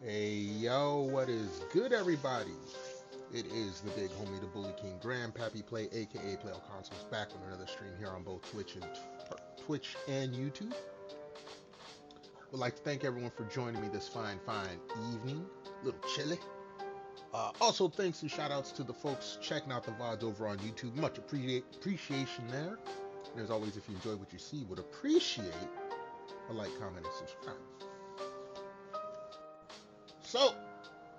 Hey yo, what is good, everybody? It is the big homie, the Bully King, Grandpappy Play, aka Play All Consoles, back with another stream here on both Twitch and YouTube. Would like to thank everyone for joining me this fine evening. A little chilly. Also, thanks and shout outs to the folks checking out the VODs over on YouTube. Much appreciation there. And as always, if you enjoy what you see, would appreciate a like, comment, and subscribe. So,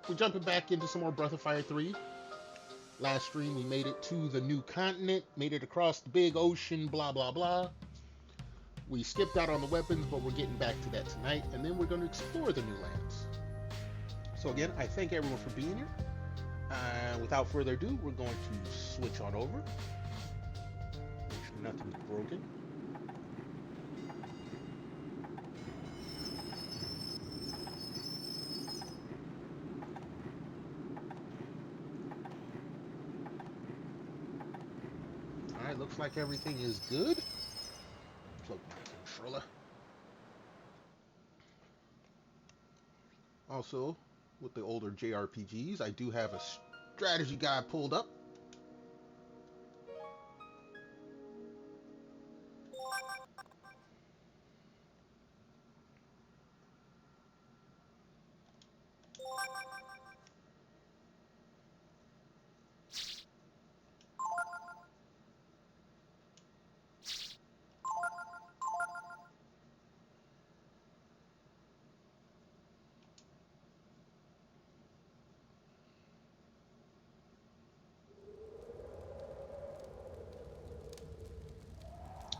we're jumping back into some more Breath of Fire 3. Last stream, we made it to the new continent, made it across the big ocean, blah, blah, blah. We skipped out on the weapons, but we're getting back to that tonight, and then we're going to explore the new lands. So again, I thank everyone for being here. Without further ado, we're going to switch on over. Make sure nothing's broken. Alright, looks like everything is good. Plug my controller. Also, with the older JRPGs, I do have a strategy guide pulled up.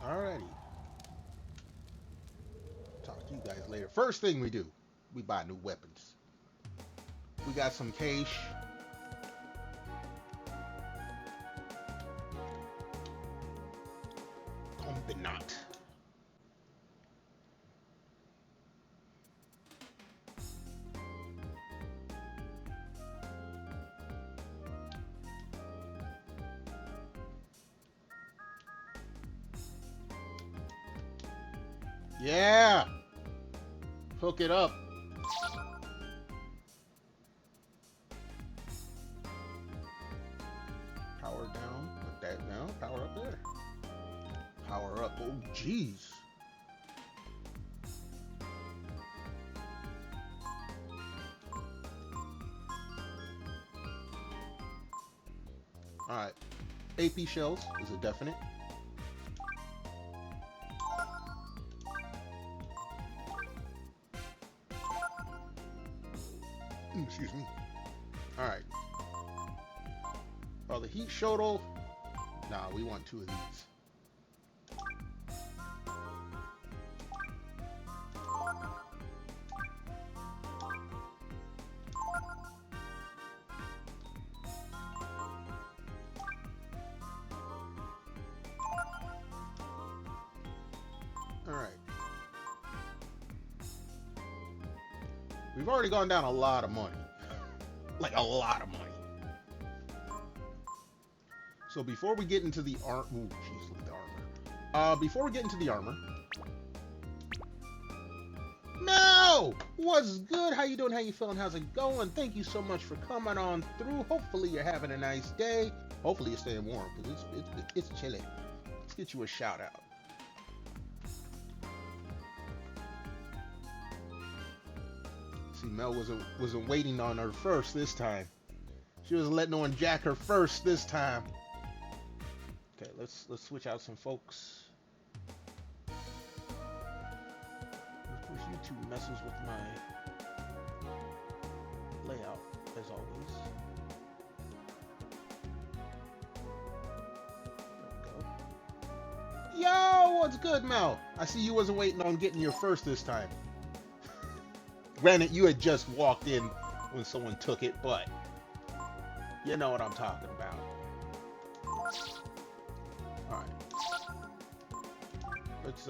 Alrighty. Talk to you guys later. First thing we do, we buy new weapons. We got some cash. Combinat. Yeah! Hook it up. Power down. Put that down. Power up there. Power up. Oh, jeez. Alright. AP shells is a definite. Excuse me. Alright. Oh, the heat shuttle. Nah, we want two of these. Alright. We've already gone down a lot of money. Like a lot of money. So before we get into the armor, ooh, jeez, look at the armor. Before we get into the armor, no, what's good? How you doing? How you feeling? How's it going? Thank you so much for coming on through. Hopefully you're having a nice day. Hopefully you're staying warm because it's chilly. Let's get you a shout out. See, Mel wasn't waiting on her first this time. She was letting on Jack her first this time. Okay, let's switch out some folks. Of course, YouTube messes with my layout as always. There we go. Yo, what's good, Mel? I see you wasn't waiting on getting your first this time. Granted, you had just walked in when someone took it, but you know what I'm talking about. Alright. Let's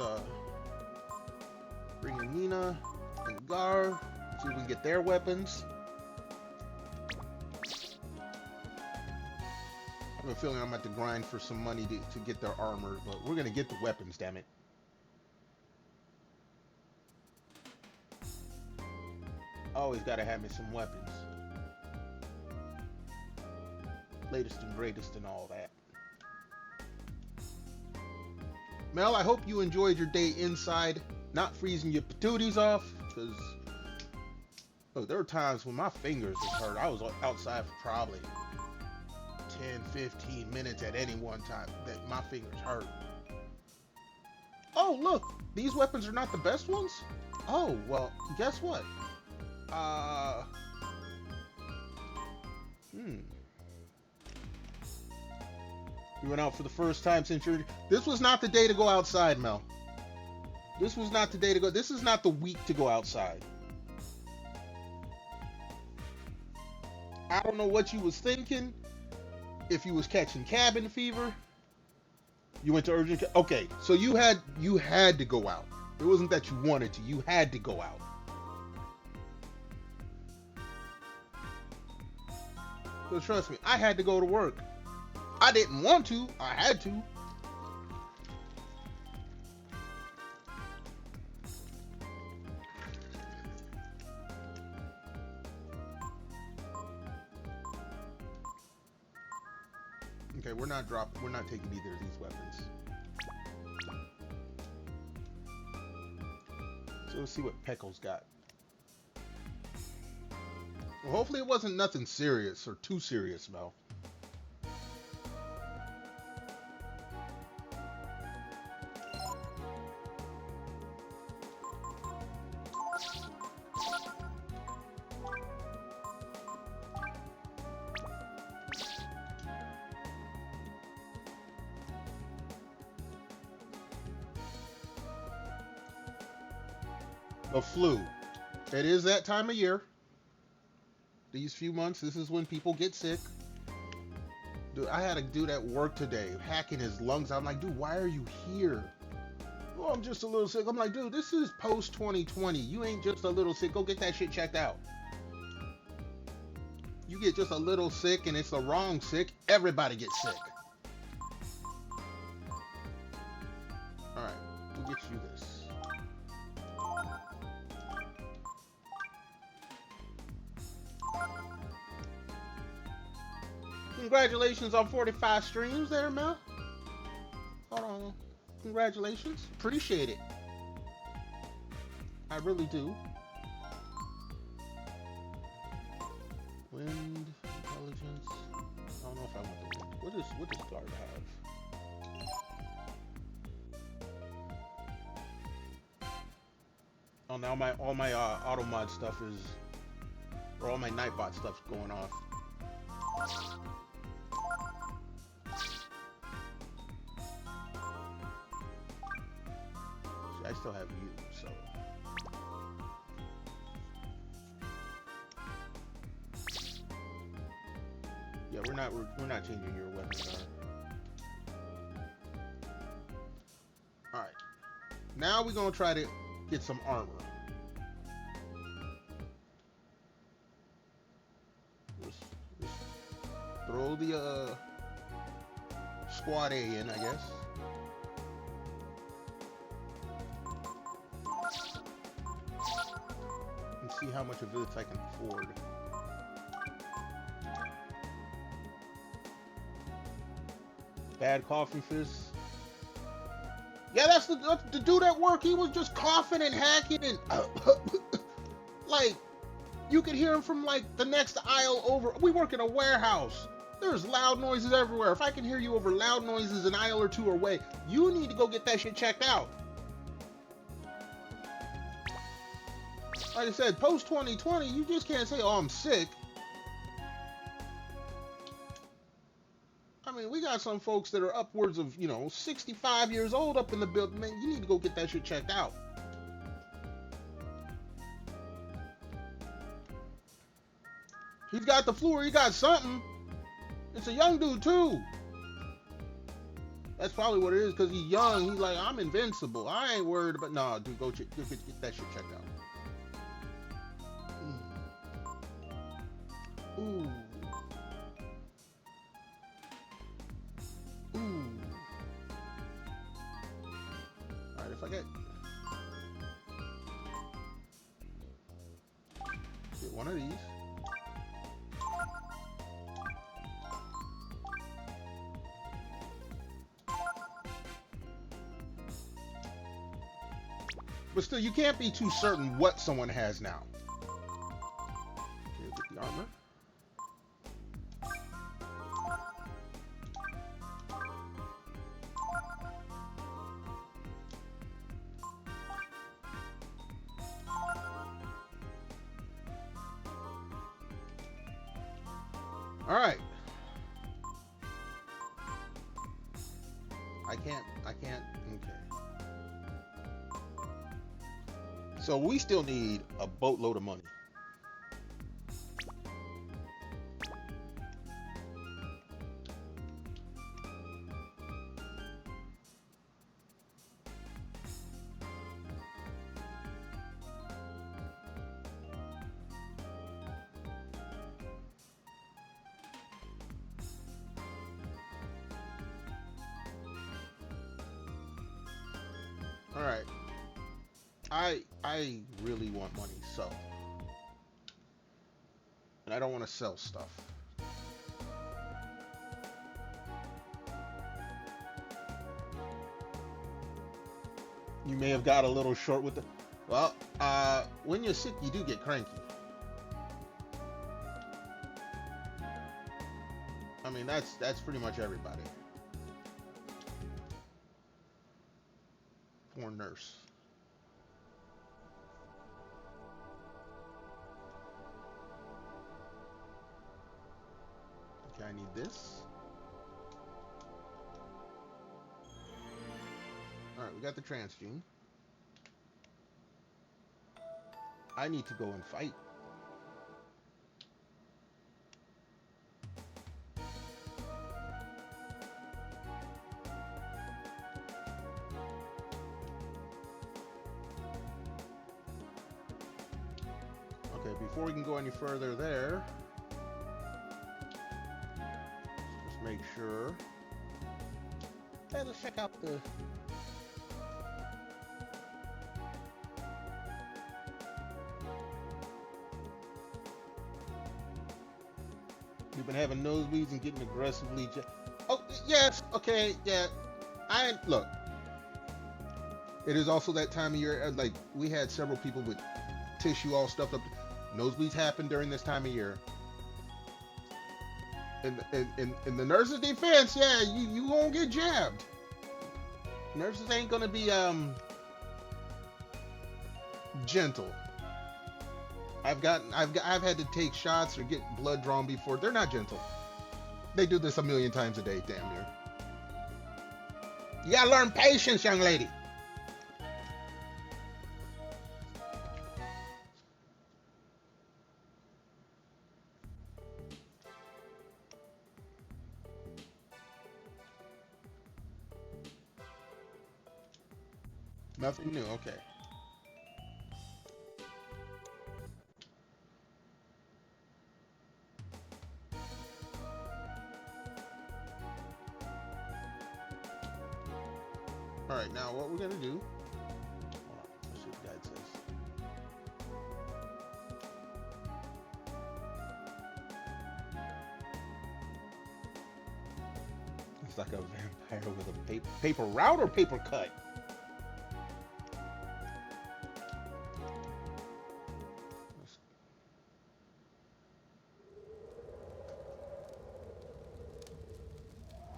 bring in Nina and Gar. See if we can get their weapons. I have a feeling I'm at the grind for some money to get their armor, but we're gonna get the weapons, damn it. Always gotta have me some weapons. Latest and greatest and all that. Mel, I hope you enjoyed your day inside, not freezing your patooties off, because look, there were times when my fingers was hurt. I was outside for probably 10-15 minutes at any one time that my fingers hurt. Oh, look, these weapons are not the best ones? Oh, well, guess what? You went out for the first time since you're... This was not the day to go outside, Mel. This was not the day to go... This is not the week to go outside. I don't know what you was thinking. If you was catching cabin fever. You went to urgent care. Okay, so you had to go out. It wasn't that you wanted to. You had to go out. So trust me, I had to go to work. I didn't want to. I had to. Okay, we're not taking either of these weapons. So let's see what Peckle's got. Well, hopefully it wasn't nothing serious or too serious, Mel. The flu. It is that time of year. These few months, this is when people get sick. Dude, I had a dude at work today hacking his lungs out. I'm like, dude, why are you here? Oh, I'm just a little sick. I'm like, dude, this is post 2020. You ain't just a little sick. Go get that shit checked out. You get just a little sick and it's the wrong sick, everybody gets sick. Alright, we'll get you this. Congratulations on 45 streams there, Mel. Hold on. Congratulations. Appreciate it. I really do. Wind, intelligence. I don't know if I want the wind. What does guard have? Oh, now all my auto mod stuff is, or all my Nightbot stuff's going off. I still have you, so. Yeah, we're not changing your weapon. All right. Now we're gonna try to get some armor. Just throw the squad A in, I guess. See how much of this I can afford. Bad coughing fist. Yeah, that's the dude at work. He was just coughing and hacking and like you could hear him from like the next aisle over. We work in a warehouse. There's loud noises everywhere. If I can hear you over loud noises an aisle or two away, you need to go get that shit checked out. Like I said, post 2020, you just can't say, oh, I'm sick. I mean, we got some folks that are upwards of, 65 years old up in the building. Man, you need to go get that shit checked out. He's got the flu or he got something. It's a young dude, too. That's probably what it is, because he's young. He's like, I'm invincible. I ain't worried about... Nah, dude, go get that shit checked out. Ooh. Ooh. Alright, if I get... one of these. But still, you can't be too certain what someone has now. Okay, get the armor. All right. I can't, okay. So we still need a boatload of money. All right. I really want money, so. And I don't want to sell stuff. You may have got a little short with the... Well, when you're sick, you do get cranky. I mean, that's pretty much everybody. Poor nurse. Okay, I need this. Alright, we got the transgene. I need to go and fight. Okay, before we can go any further there, just make sure. Hey, let's check out the... You've been having nosebleeds and getting aggressively... Oh, yes, okay, yeah. Look. It is also that time of year, like, we had several people with tissue all stuffed up. Nosebleeds happen during this time of year. In the nurse's defense, yeah, you won't get jabbed. Nurses ain't gonna be gentle. I've had to take shots or get blood drawn before. They're not gentle. They do this a million times a day, damn near. You gotta learn patience, young lady. Nothing new, okay. Alright, now what we're gonna do... Hold on, let's see what the guide says. It's like a vampire with a paper route or paper cut?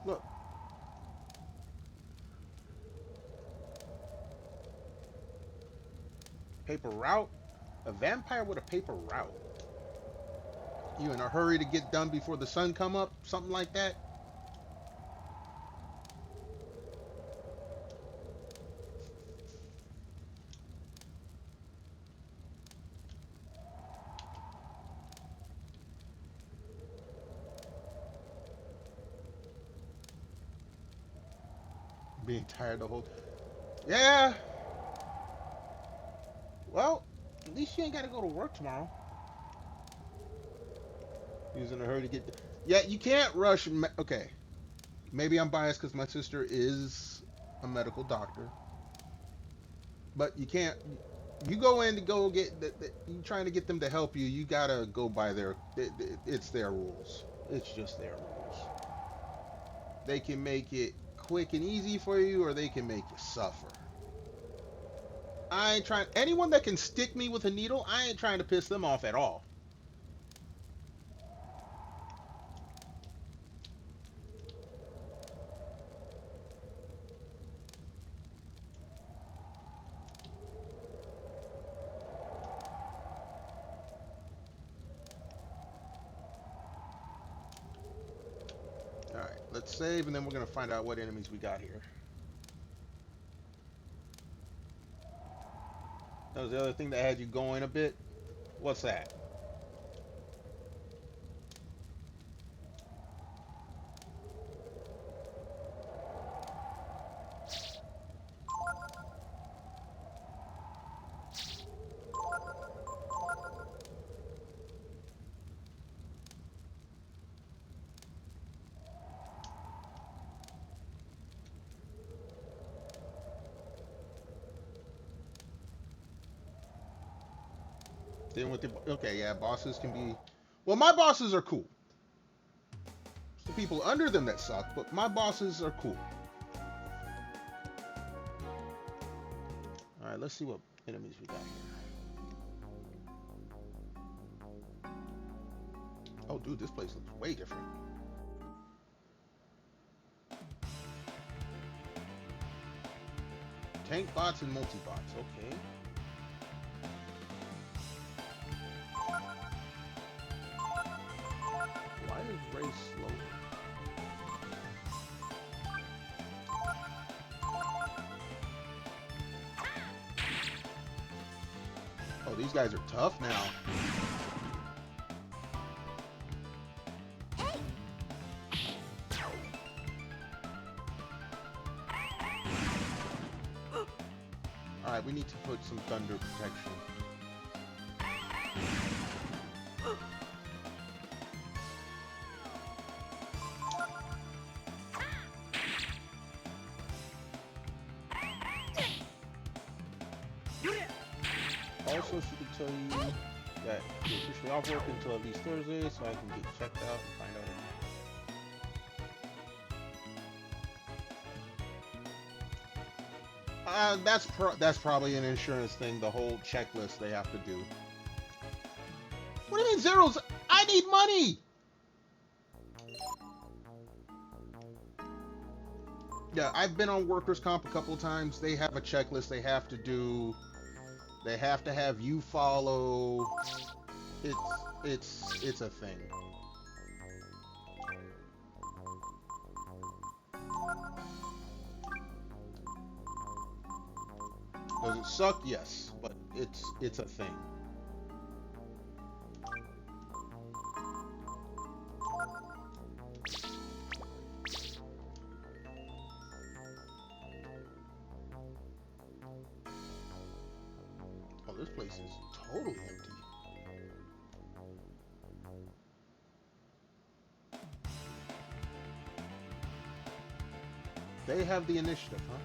Look. Paper route? A vampire with a paper route. You in a hurry to get done before the sun come up? Something like that? Being tired the whole... Yeah! Well, at least you ain't got to go to work tomorrow. He was in a hurry to get... Yeah, you can't rush... Okay. Maybe I'm biased because my sister is a medical doctor. But you can't... You go in to go get you trying to get them to help you. You gotta go by it's their rules. It's just their rules. They can make it quick and easy for you, or they can make you suffer. I ain't trying. Anyone that can stick me with a needle, I ain't trying to piss them off at all. All right, let's save, and then we're gonna find out what enemies we got here. That was the other thing that had you going a bit. What's that? Then with the okay, yeah, bosses can be. Well, my bosses are cool. It's the people under them that suck, but my bosses are cool. All right, let's see what enemies we got here. Oh, dude, this place looks way different. Tank bots and multi-bots, okay. Why is Ray slow? Oh, these guys are tough now. Alright, we need to put some thunder protection. Also, she could tell you that you're officially off work until at least Thursday, so I can get checked out and find out. That's probably an insurance thing. The whole checklist they have to do. What do you mean zeros? I need money. Yeah, I've been on workers' comp a couple of times. They have a checklist they have to do. They have to have you follow. It's a thing. Does it suck? Yes, but it's a thing. Oh, this place is totally empty. They have the initiative, huh?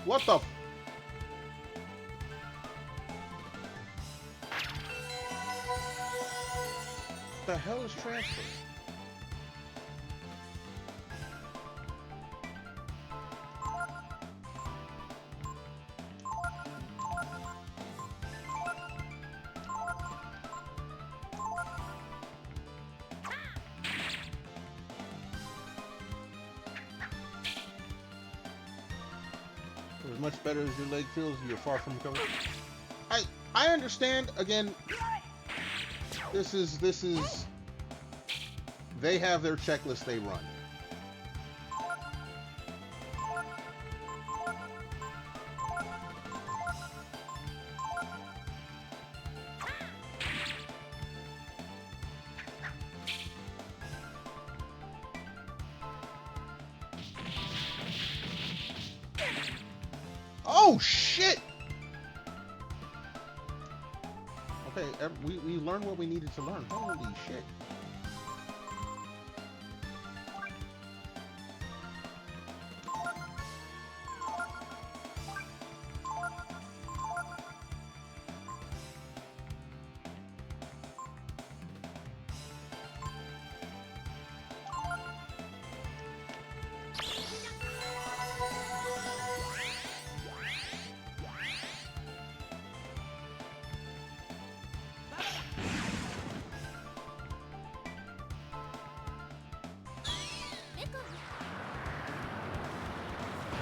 What the? The hell is transfer? As much better as your leg feels, you're far from recovered. I understand. Again, this is they have their checklist they run. Oh shit! Okay, we learned what we needed to learn. Holy shit!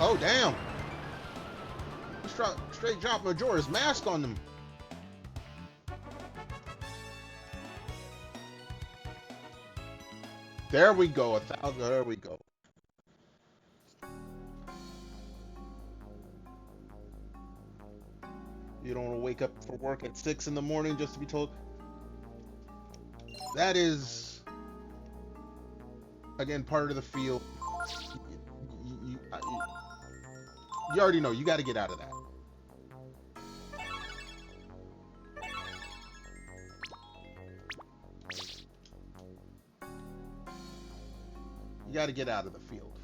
Oh, damn. He straight dropped Majora's Mask on them. There we go. 1,000. There we go. You don't want to wake up for work at 6 in the morning just to be told. That is, again, part of the field. You already know. You got to get out of that. You got to get out of the field.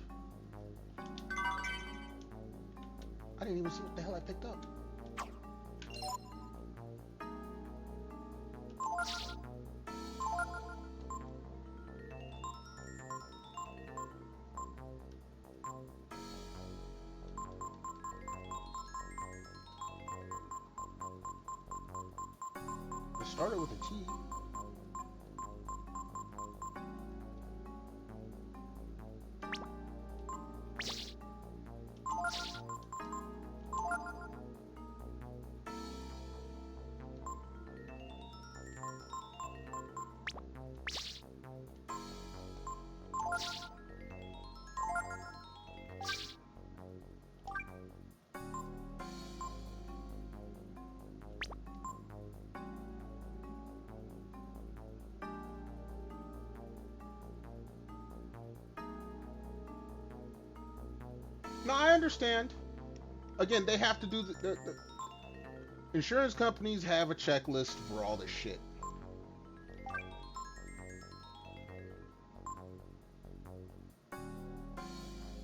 I didn't even see what the hell I picked up. It started with a T. No, I understand. Again, they have to do the insurance companies have a checklist for all this shit.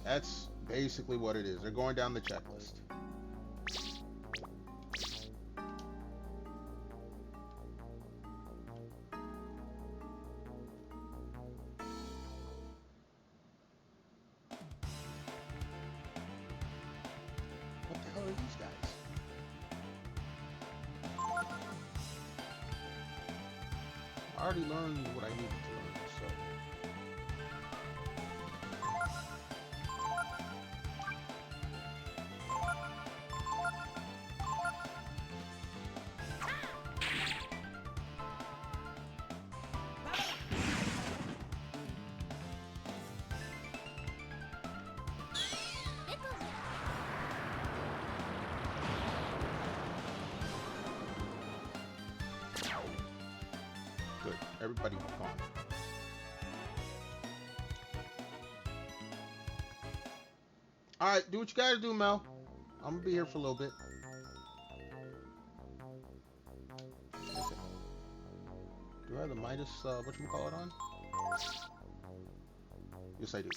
That's basically what it is. They're going down the checklist. What the hell are these guys? I already learned what I needed to learn, so. Good. Everybody gone. Alright, do what you gotta do, Mel. I'm gonna be here for a little bit. Do I have the Midas, whatchamacallit on? Yes, I do.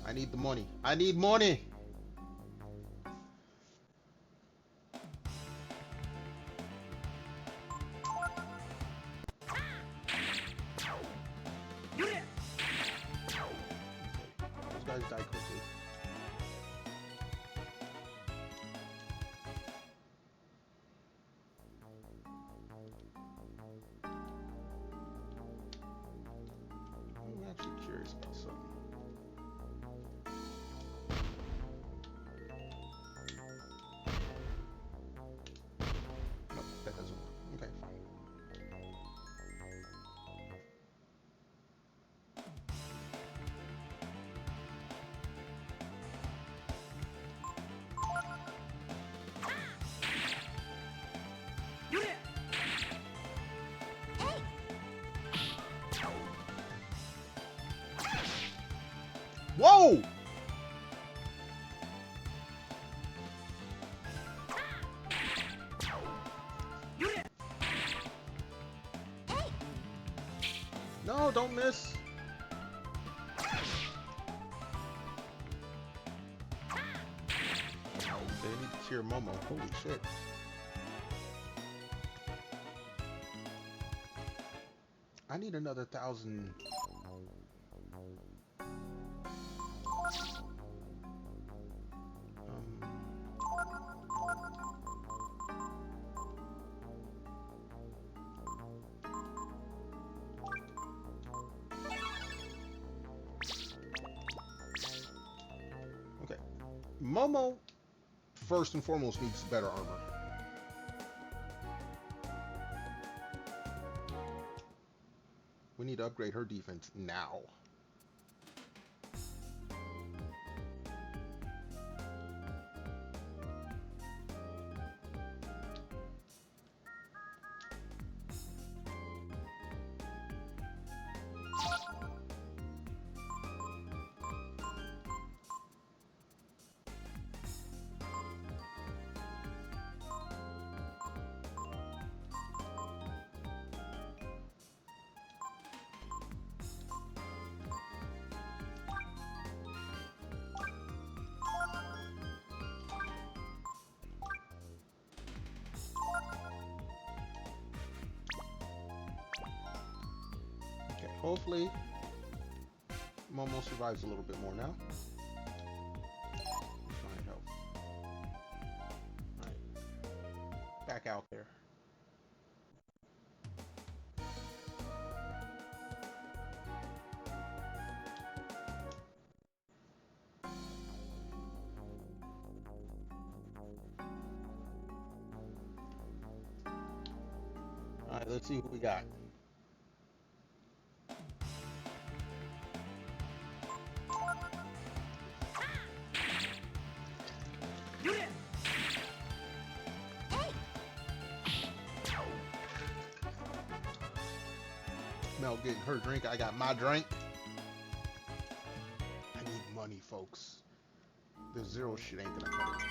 I need the money. I need money! Those guys die quickly. I'm actually curious about something. No, that doesn't work. Okay, fine. Whoa! No, don't miss. They need to cheer Momo. Holy shit. I need another 1,000. Okay. Momo, first and foremost, needs better armor. We need to upgrade her defense now. Hopefully, Momo survives a little bit more now. Find help. Alright. Back out there. Alright, let's see who we got. Mel getting her drink, I got my drink. I need money, folks. The zero shit ain't gonna cut it.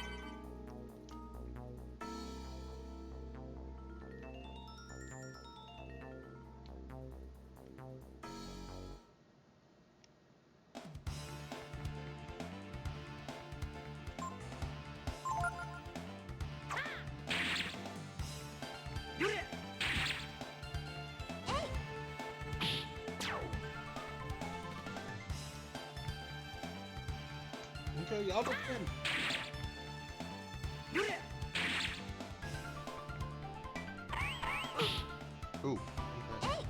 Okay, y'all defend. Ooh, okay.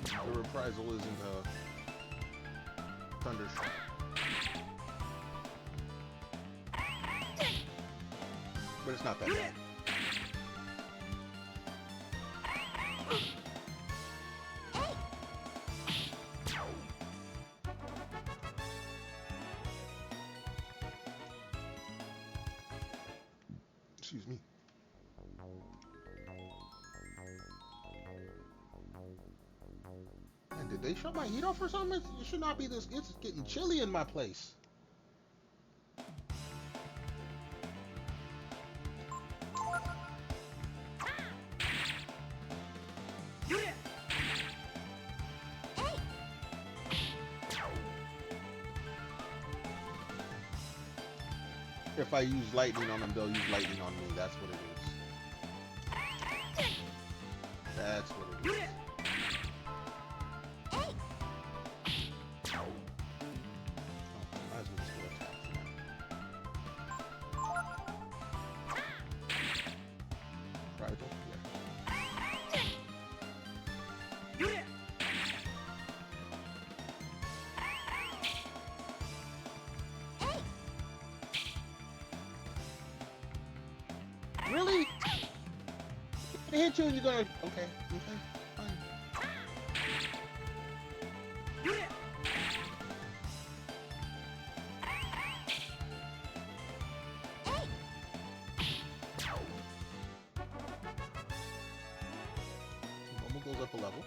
The reprisal isn't thunder shot. But it's not that bad. Excuse me. And did they shut my heat off or something? It should not be this. It's getting chilly in my place. If I use lightning on them, they'll use lightning on me. That's what it is. That's what it is. Oh, might as well just go attack for now. Bridle? Yeah. Really? They hit you and you're gonna... Okay, fine. Momo goes up a level.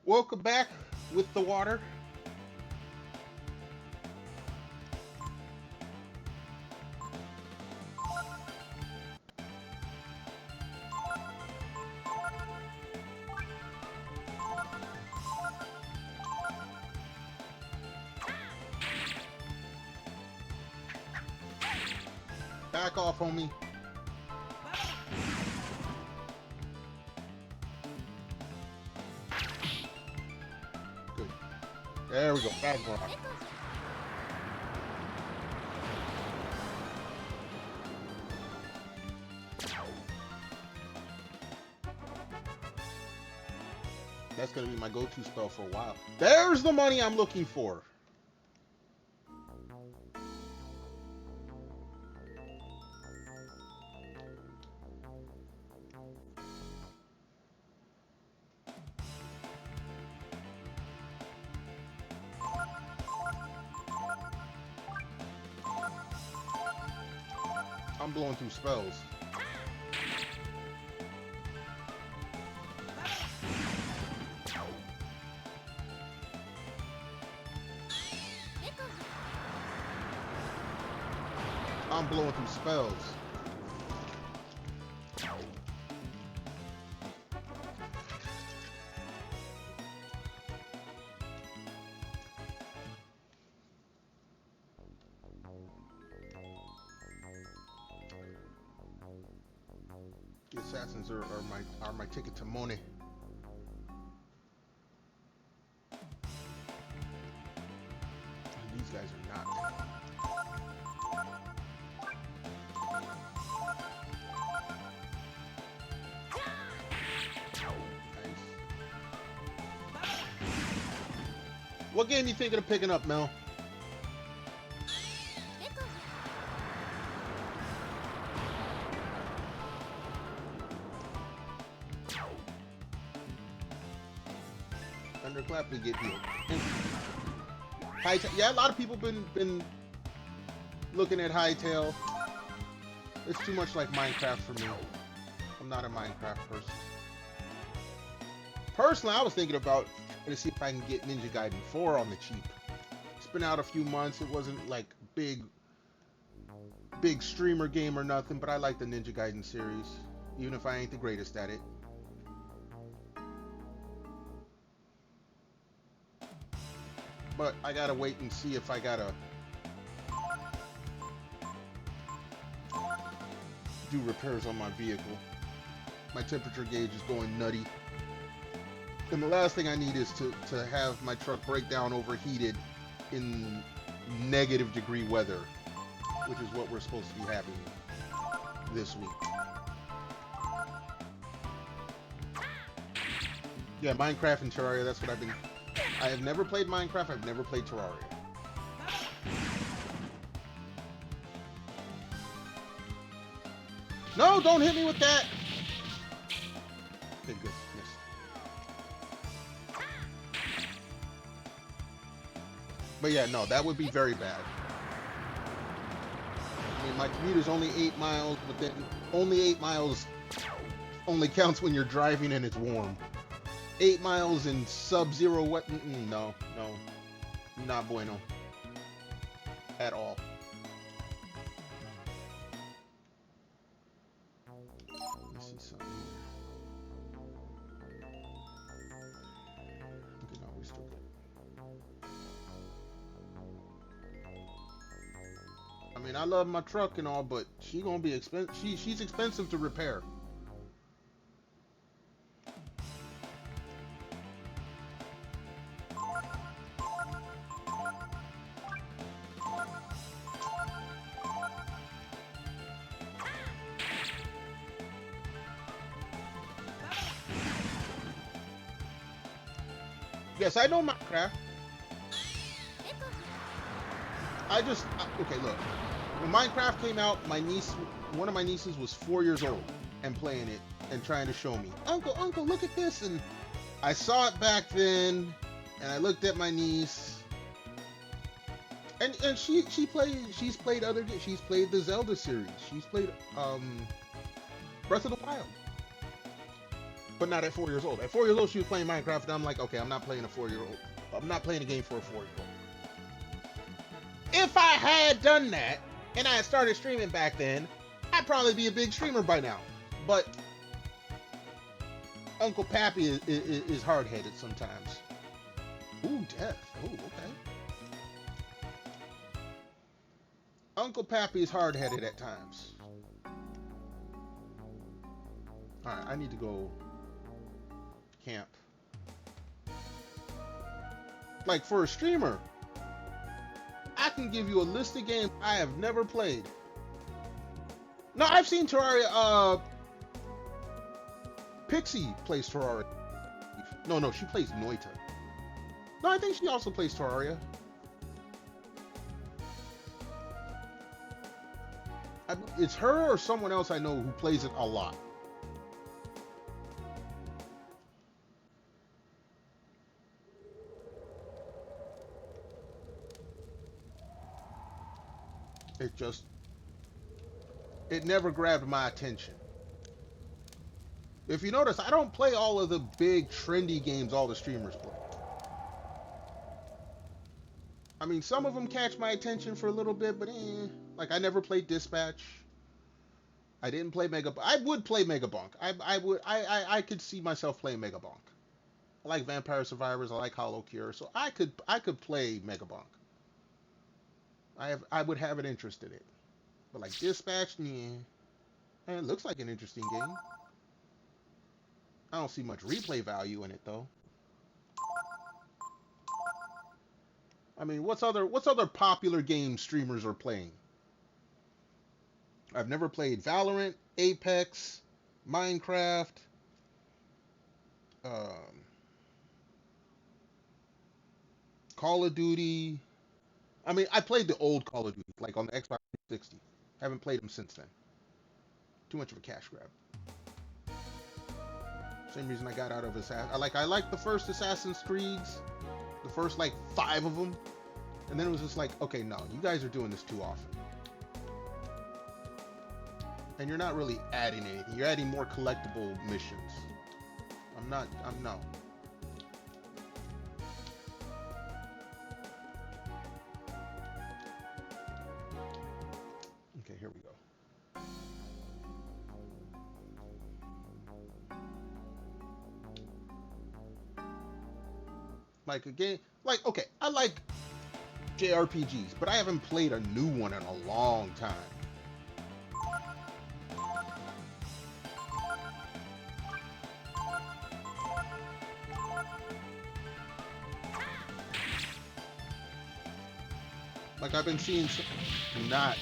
Welcome back with the water. Back off, homie. Good. There we go. Back rock. That's gonna be my go-to spell for a while. There's the money I'm looking for. I'm blowing through spells. I'm blowing through spells. The assassins are my ticket to money. And these guys are not. What game you thinking of picking up, Mel? Thunderclap to get healed. Yeah, a lot of people been looking at Hightail. It's too much like Minecraft for me. I'm not a Minecraft person. Personally, I was thinking about to see if I can get Ninja Gaiden 4 on the cheap. It's been out a few months. It wasn't like big streamer game or nothing, but I like the Ninja Gaiden series, even if I ain't the greatest at it. But I gotta wait and see if I gotta do repairs on my vehicle. My temperature gauge is going nutty. And the last thing I need is to have my truck break down overheated in -degree weather, which is what we're supposed to be having this week. Yeah, Minecraft and Terraria, that's what I have never played Minecraft, I've never played Terraria. No, don't hit me with that! Okay, good. Yes. But yeah, no, that would be very bad. I mean, my commute is only 8 miles, but then only 8 miles only counts when you're driving and it's warm. 8 miles in sub-zero wet. No, not bueno. At all. Let me see something here. Okay, no, we're still good. I mean, I love my truck and all, but she's gonna be expensive. She's expensive to repair. Yes, I know Minecraft. Okay, look. When Minecraft came out, one of my nieces was 4 years old and playing it and trying to show me, Uncle, look at this. And I saw it back then, and I looked at my niece, and she's played other games. She's played the Zelda series. She's played Breath of the Wild. But not at 4 years old. At 4 years old, she was playing Minecraft, and I'm like, okay, I'm not playing a 4-year-old. I'm not playing a game for a 4-year-old. If I had done that, and I had started streaming back then, I'd probably be a big streamer by now. But Uncle Pappy is hard-headed sometimes. Ooh, death. Ooh, okay. Uncle Pappy is hard-headed at times. Alright, I need to go camp. Like, for a streamer, I can give you a list of games I have never played. No, I've seen Terraria. Pixie plays Terraria. No, she plays Noita. No, I think she also plays Terraria. It's her or someone else I know who plays it a lot. It never grabbed my attention. If you notice, I don't play all of the big trendy games all the streamers play. I mean, some of them catch my attention for a little bit, but like I never played Dispatch. I didn't play Mega. I would play Megabonk. I could see myself playing Megabonk. I like Vampire Survivors. I like Hollow Cure, so I could play Megabonk. I would have an interest in it. But like Dispatch, yeah. And it looks like an interesting game. I don't see much replay value in it though. I mean, what's other popular game streamers are playing? I've never played Valorant, Apex, Minecraft, Call of Duty. I mean, I played the old Call of Duty, like on the Xbox 360. Haven't played them since then. Too much of a cash grab. Same reason I got out of Assassin. I like the first Assassin's Creeds, the first like 5 of them, and then it was just like, okay, no, you guys are doing this too often, and you're not really adding anything. You're adding more collectible missions. I'm no. Okay, here we go. Like a game, like, okay, I like JRPGs, but I haven't played a new one in a long time. Like I've been seeing, do not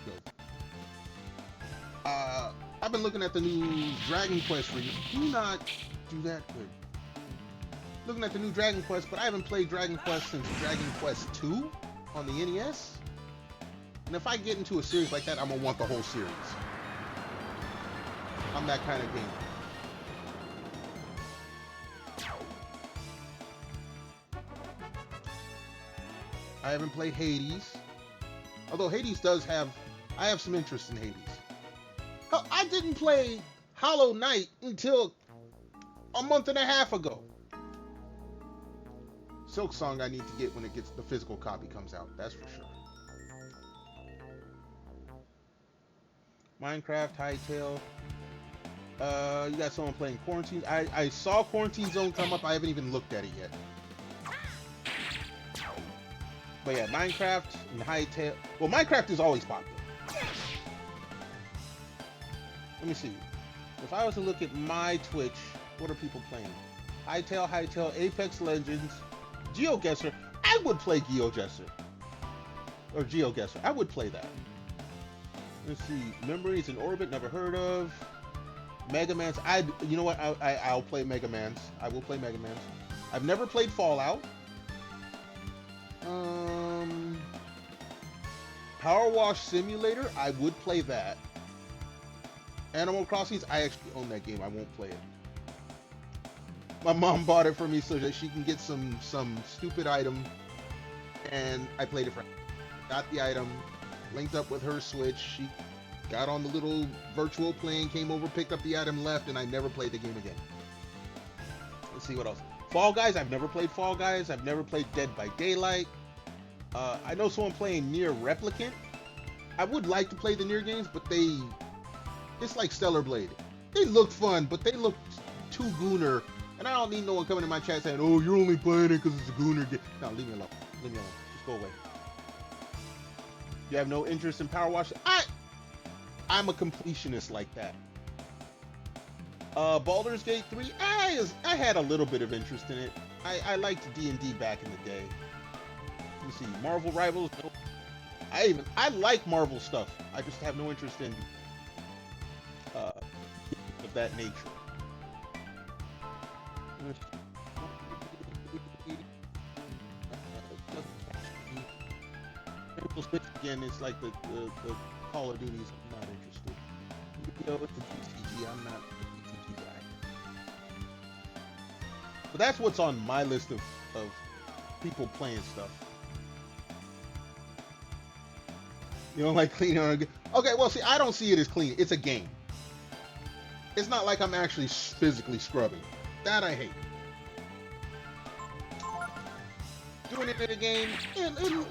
go. I've been looking at the new Dragon Quest release. Do not do that, good. Looking at the new Dragon Quest, but I haven't played Dragon Quest since Dragon Quest 2 on the NES. And if I get into a series like that, I'm gonna want the whole series. I'm that kind of gamer. I haven't played Hades. Although Hades does have, I have some interest in Hades. Hell, I didn't play Hollow Knight until a month and a half ago. Silk Song I need to get when the physical copy comes out, that's for sure. Minecraft, Hytale. You got someone playing Quarantine. I saw Quarantine Zone come up, I haven't even looked at it yet. But yeah, Minecraft and Hytale. Well, Minecraft is always popular. Let me see. If I was to look at my Twitch, what are people playing? Hytale, Apex Legends, GeoGuessr. I would play GeoGuessr. Or GeoGuessr. I would play that. Let's see. Memories in Orbit, never heard of. Mega Man's. You know what? I'll play Mega Man's. I will play Mega Man's. I've never played Fallout. Power Wash Simulator. I would play that. Animal Crossings. I actually own that game. I won't play it. My mom bought it for me so that she can get some stupid item, and I played it for her. Got the item, linked up with her Switch. She got on the little virtual plane, came over, picked up the item, left, and I never played the game again. Let's see what else. Fall Guys. I've never played Fall Guys. I've never played Dead by Daylight. I know someone playing Nier Replicant. I would like to play the Nier games, but it's like Stellar Blade. They look fun, but they look too gooner. And I don't need no one coming in my chat saying, "Oh, you're only playing it because it's a gooner game." No, leave me alone. Leave me alone. Just go away. You have no interest in Power Wash? I'm a completionist like that. Baldur's Gate 3. I had a little bit of interest in it. I liked D&D back in the day. Let me see. Marvel Rivals. No. I like Marvel stuff. I just have no interest in of that nature. Rainbow Six again, it's like the Call of Duties. I'm not interested. You know, it's the TCG. I'm not the TCG guy. But that's what's on my list of people playing stuff. You know, like cleaning on a game. Okay, well, see, I don't see it as clean. It's a game. It's not like I'm actually physically scrubbing. That I hate. Doing it in a game, it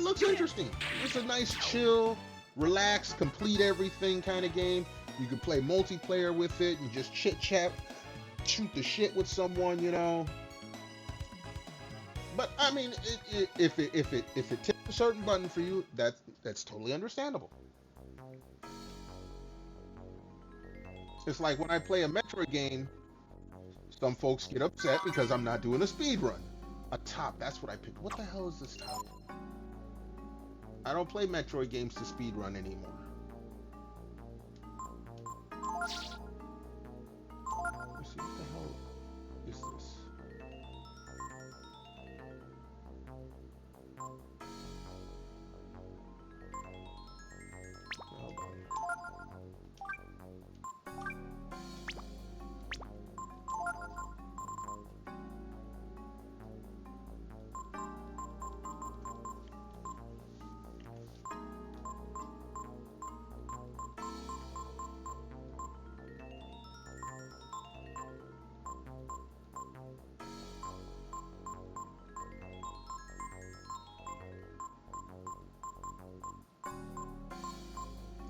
looks interesting. It's a nice, chill, relax, complete everything kind of game. You can play multiplayer with it and just chit chat, shoot the shit with someone, you know. But I mean, if it tips a certain button for you, that's totally understandable. It's like when I play a Metroid game, some folks get upset because I'm not doing a speed run. A top, that's what I picked. What the hell is this top? I don't play Metroid games to speed run anymore. Let's see, what the hell is this?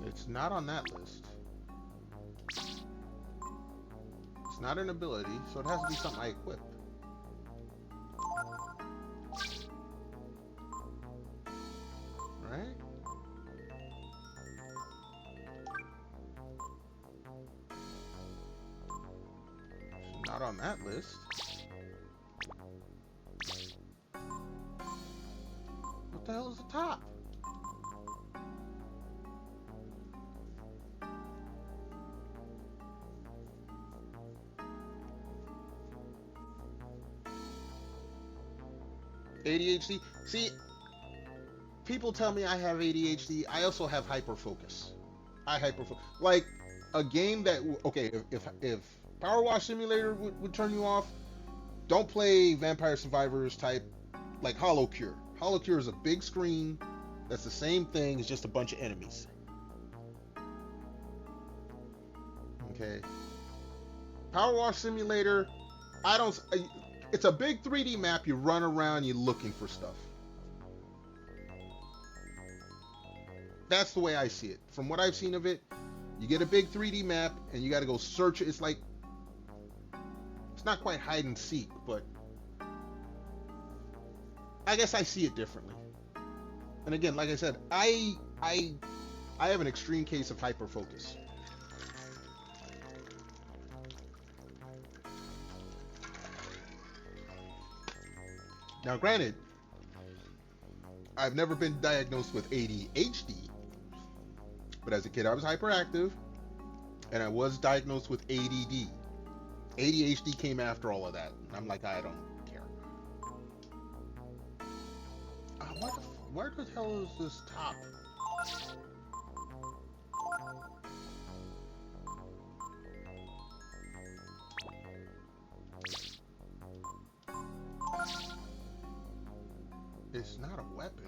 It's not on that list. It's not an ability, so it has to be something I equip. Right? It's not on that list. What the hell is the top? ADHD. See, people tell me I have ADHD. I also have hyperfocus. Like a game that okay, if Power Wash Simulator would turn you off, don't play Vampire Survivors type like Hollow Cure. Hollow Cure is a big screen. That's the same thing. It's just a bunch of enemies. Okay. Power Wash Simulator. It's a big 3D map. You run around, you're looking for stuff. That's the way I see it. From what I've seen of it, you get a big 3D map, and you got to go search it. It's like, it's not quite hide and seek, but I guess I see it differently. And again, like I said, I have an extreme case of hyperfocus. Now, granted, I've never been diagnosed with ADHD, but as a kid I was hyperactive, and I was diagnosed with ADD. ADHD came after all of that. I'm like, I don't care. Where the hell is this top? It's not a weapon,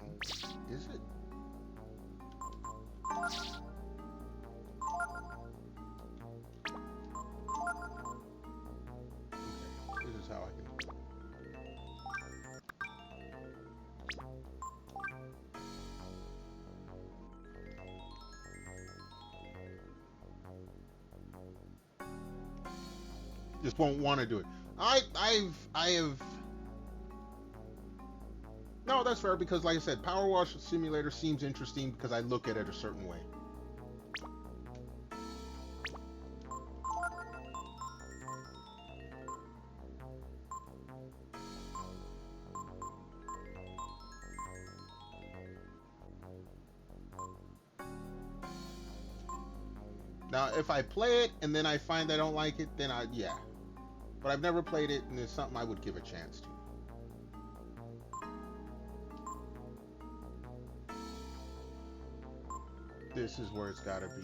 is it? Okay, this is how I can do it. Just won't want to do it. I have. No, that's fair because, like I said, Power Wash Simulator seems interesting because I look at it a certain way. Now, if I play it and then I find I don't like it, then yeah. but I've never played it, and it's something I would give a chance to. This is where it's gotta be.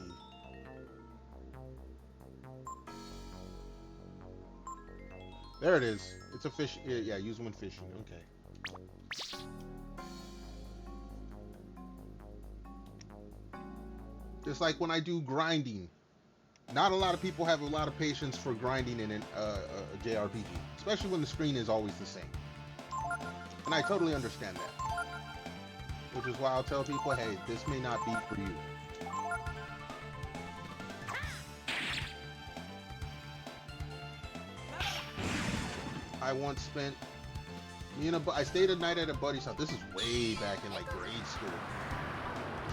There it is. It's a fish. Yeah, use when fishing. Okay. Just like when I do grinding. Not a lot of people have a lot of patience for grinding in a JRPG, especially when the screen is always the same. And I totally understand that. Which is why I'll tell people, hey, this may not be for you. I once spent, I stayed a night at a buddy's house. This is way back in like grade school.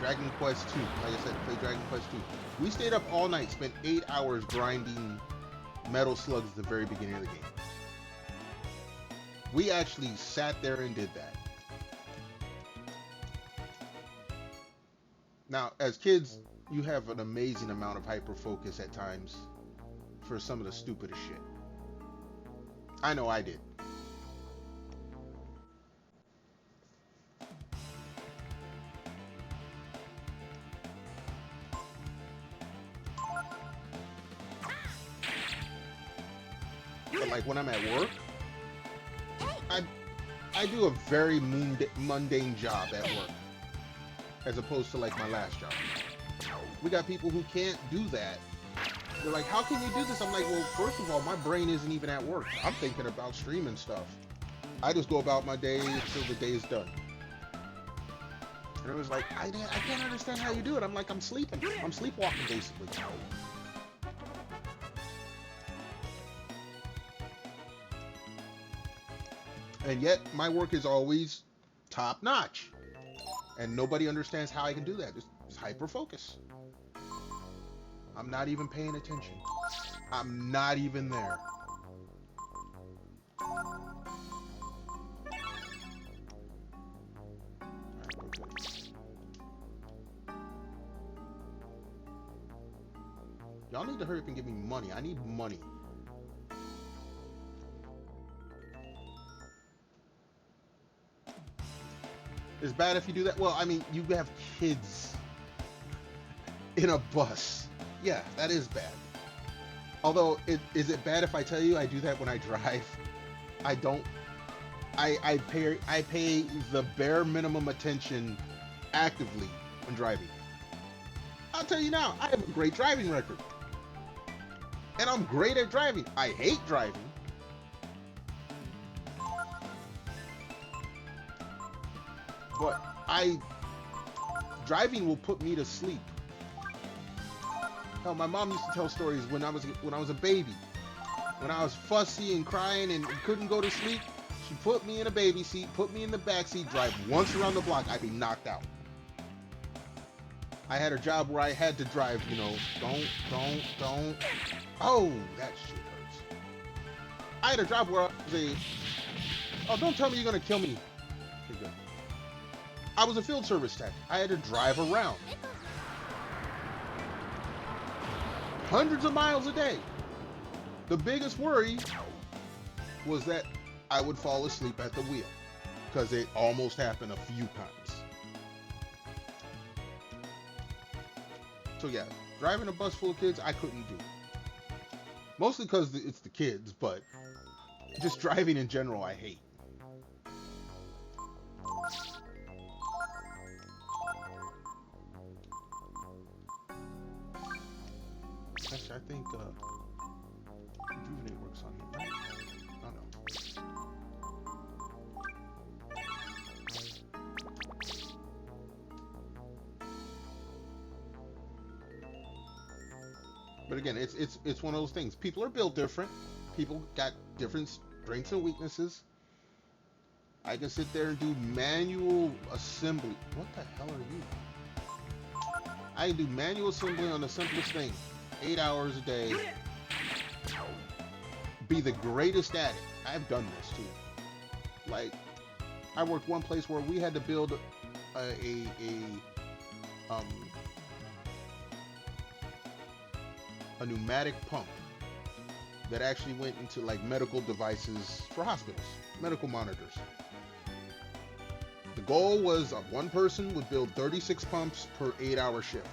Dragon Quest 2. Like I said, play Dragon Quest 2. We stayed up all night, spent 8 hours grinding metal slugs at the very beginning of the game. We actually sat there and did that. Now, as kids, you have an amazing amount of hyper focus at times for some of the stupidest shit. I know I did. But like when I'm at work, I do a very mundane job at work, as opposed to like my last job. We got people who can't do that. They're like, how can you do this? I'm like, well, first of all, my brain isn't even at work. I'm thinking about streaming stuff. I just go about my day until the day is done. And it was like, I can't understand how you do it. I'm like, I'm sleeping. I'm sleepwalking, basically. And yet, my work is always top notch. And nobody understands how I can do that. Just hyper focus. I'm not even paying attention. I'm not even there. Y'all need to hurry up and give me money. I need money. It's bad if you do that. Well, I mean, you have kids in a bus. Yeah, that is bad. Although, is it bad if I tell you I do that when I drive? I don't. I pay the bare minimum attention actively when driving. I'll tell you now, I have a great driving record. And I'm great at driving. I hate driving. But driving will put me to sleep. Hell, my mom used to tell stories when I was a baby. When I was fussy and crying and couldn't go to sleep, she put me in a baby seat, put me in the back seat, drive once around the block, I'd be knocked out. I had a job where I had to drive, don't. Oh, that shit hurts. I had a job where I was oh, don't tell me you're gonna kill me. Okay, good. I was a field service tech. I had to drive around. Hundreds of miles a day. The biggest worry was that I would fall asleep at the wheel, because it almost happened a few times. So yeah, driving a bus full of kids, I couldn't do. Mostly because it's the kids, but just driving in general, I hate. Actually, I think Rejuvenate works on him, right? Oh no. But again, it's one of those things. People are built different. People got different strengths and weaknesses. I can sit there and do manual assembly. What the hell are you? I can do manual assembly on the simplest thing. 8 hours a day. Be the greatest at it. I've done this too. Like, I worked one place where we had to build a pneumatic pump. that actually went into like medical devices for hospitals, medical monitors. The goal was one person would build 36 pumps per 8-hour shift.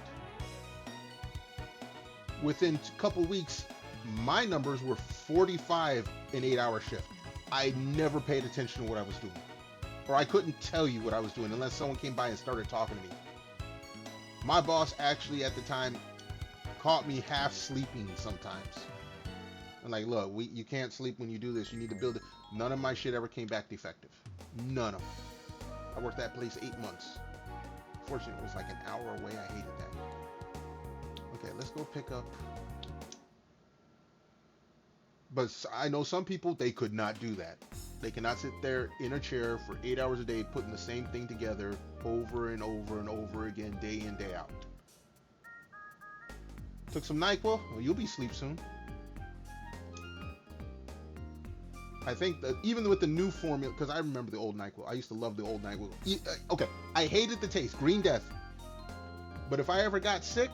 Within a couple weeks, my numbers were 45 in 8-hour shift. I never paid attention to what I was doing, or I couldn't tell you what I was doing unless someone came by and started talking to me. My boss actually at the time caught me half sleeping sometimes. I'm like, look, you can't sleep when you do this. You need to build it. None of my shit ever came back defective. None of them. I worked that place 8 months. Fortunately, it was like an hour away. I hated that. Okay, let's go pick up. But I know some people, they could not do that. They cannot sit there in a chair for 8 hours a day putting the same thing together over and over and over again, day in, day out. Took some NyQuil? Well, you'll be asleep soon. I think that even with the new formula, because I remember the old NyQuil. I used to love the old NyQuil. Okay, I hated the taste. Green death. But if I ever got sick,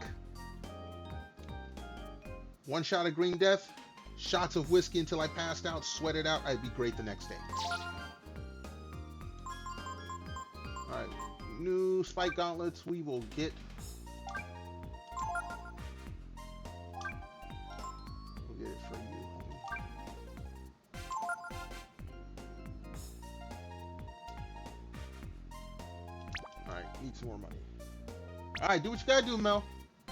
one shot of green death, shots of whiskey until I passed out, sweat it out, I'd be great the next day. Alright, new spike gauntlets we will get. We'll get it for you. Alright, need some more money. Alright, do what you gotta do, Mel.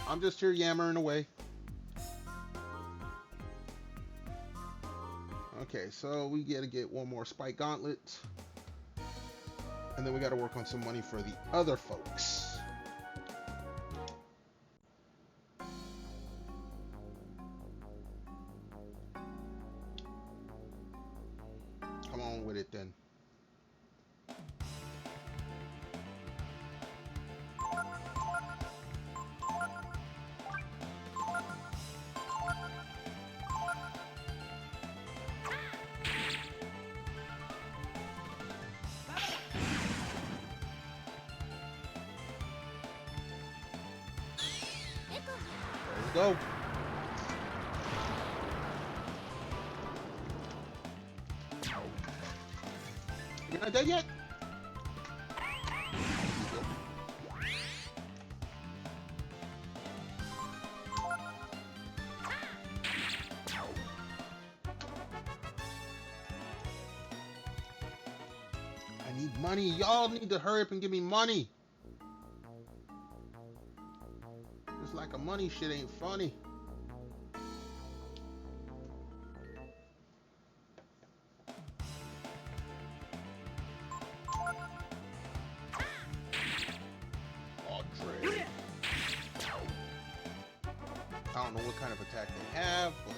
I'm just here yammering away. Okay, so we gotta get one more spike gauntlet. And then we gotta work on some money for the other folks. Come on with it then. Go. You're not dead yet? I need money. Y'all need to hurry up and give me money. It's like a money shit ain't funny. Andre. I don't know what kind of attack they have, but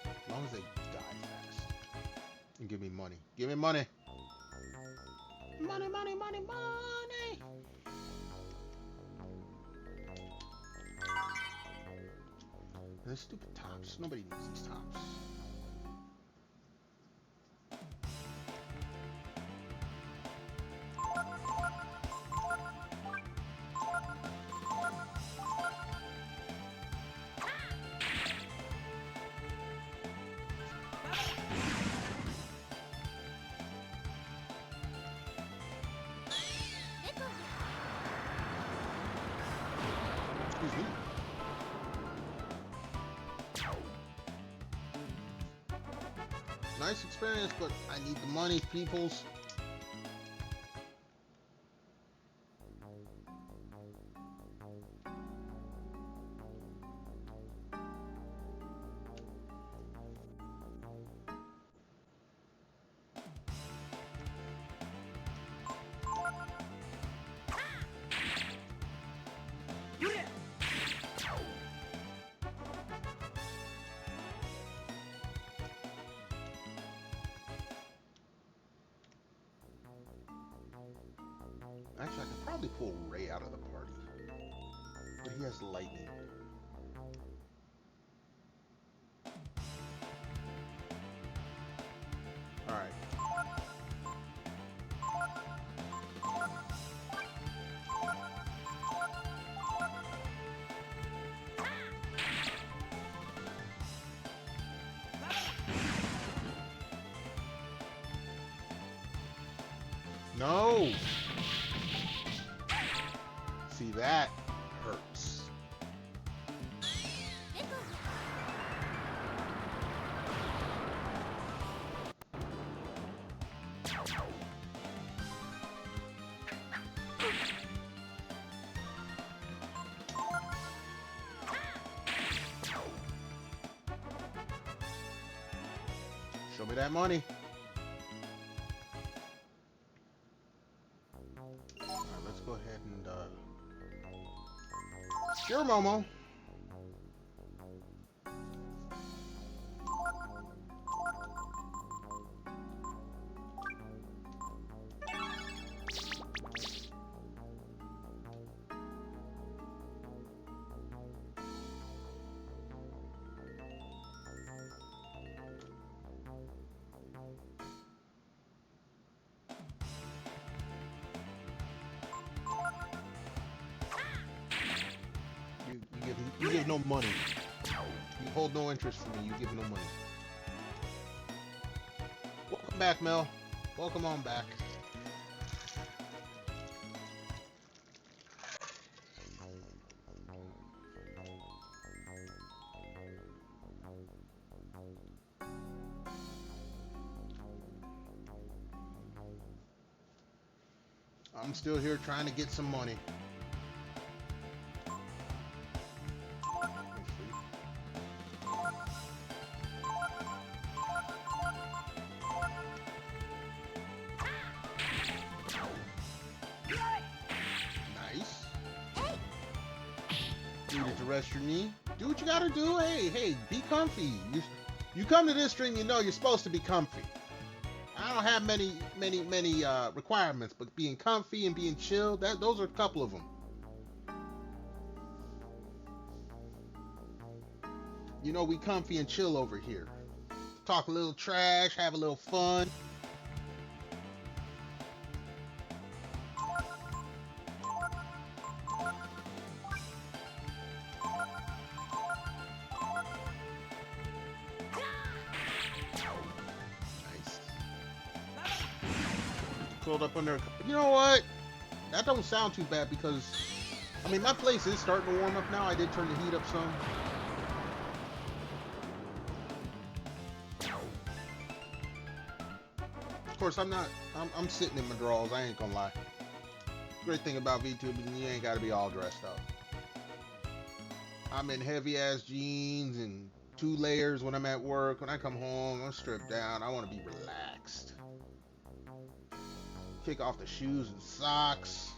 as long as they die fast. And give me money. Give me money. Money, money, money, money. The stupid tops. Nobody needs these tops. Excuse me. Nice experience, but I need the money, peoples. Actually, I could probably pull Ray out of the party, but he has lightning. All right. No. See, that hurts. Show me that money. Alright, let's go ahead and sure, Momo. You give no money. You hold no interest for me. You give no money. Welcome back, Mel. Welcome on back. I'm still here trying to get some money. Rest your knee. Do what you gotta do. Hey, be comfy. You come to this stream, you know you're supposed to be comfy. I don't have many requirements, but being comfy and being chill, those are a couple of them. You know we comfy and chill over here. Talk a little trash, have a little fun. Up under, you know what? That don't sound too bad because, I mean, my place is starting to warm up now. I did turn the heat up some. Of course, I'm sitting in my drawers. I ain't gonna lie. Great thing about VTube is you ain't gotta be all dressed up. I'm in heavy ass jeans and 2 layers when I'm at work. When I come home, I'm stripped down. I want to be relaxed. Kick off the shoes and socks,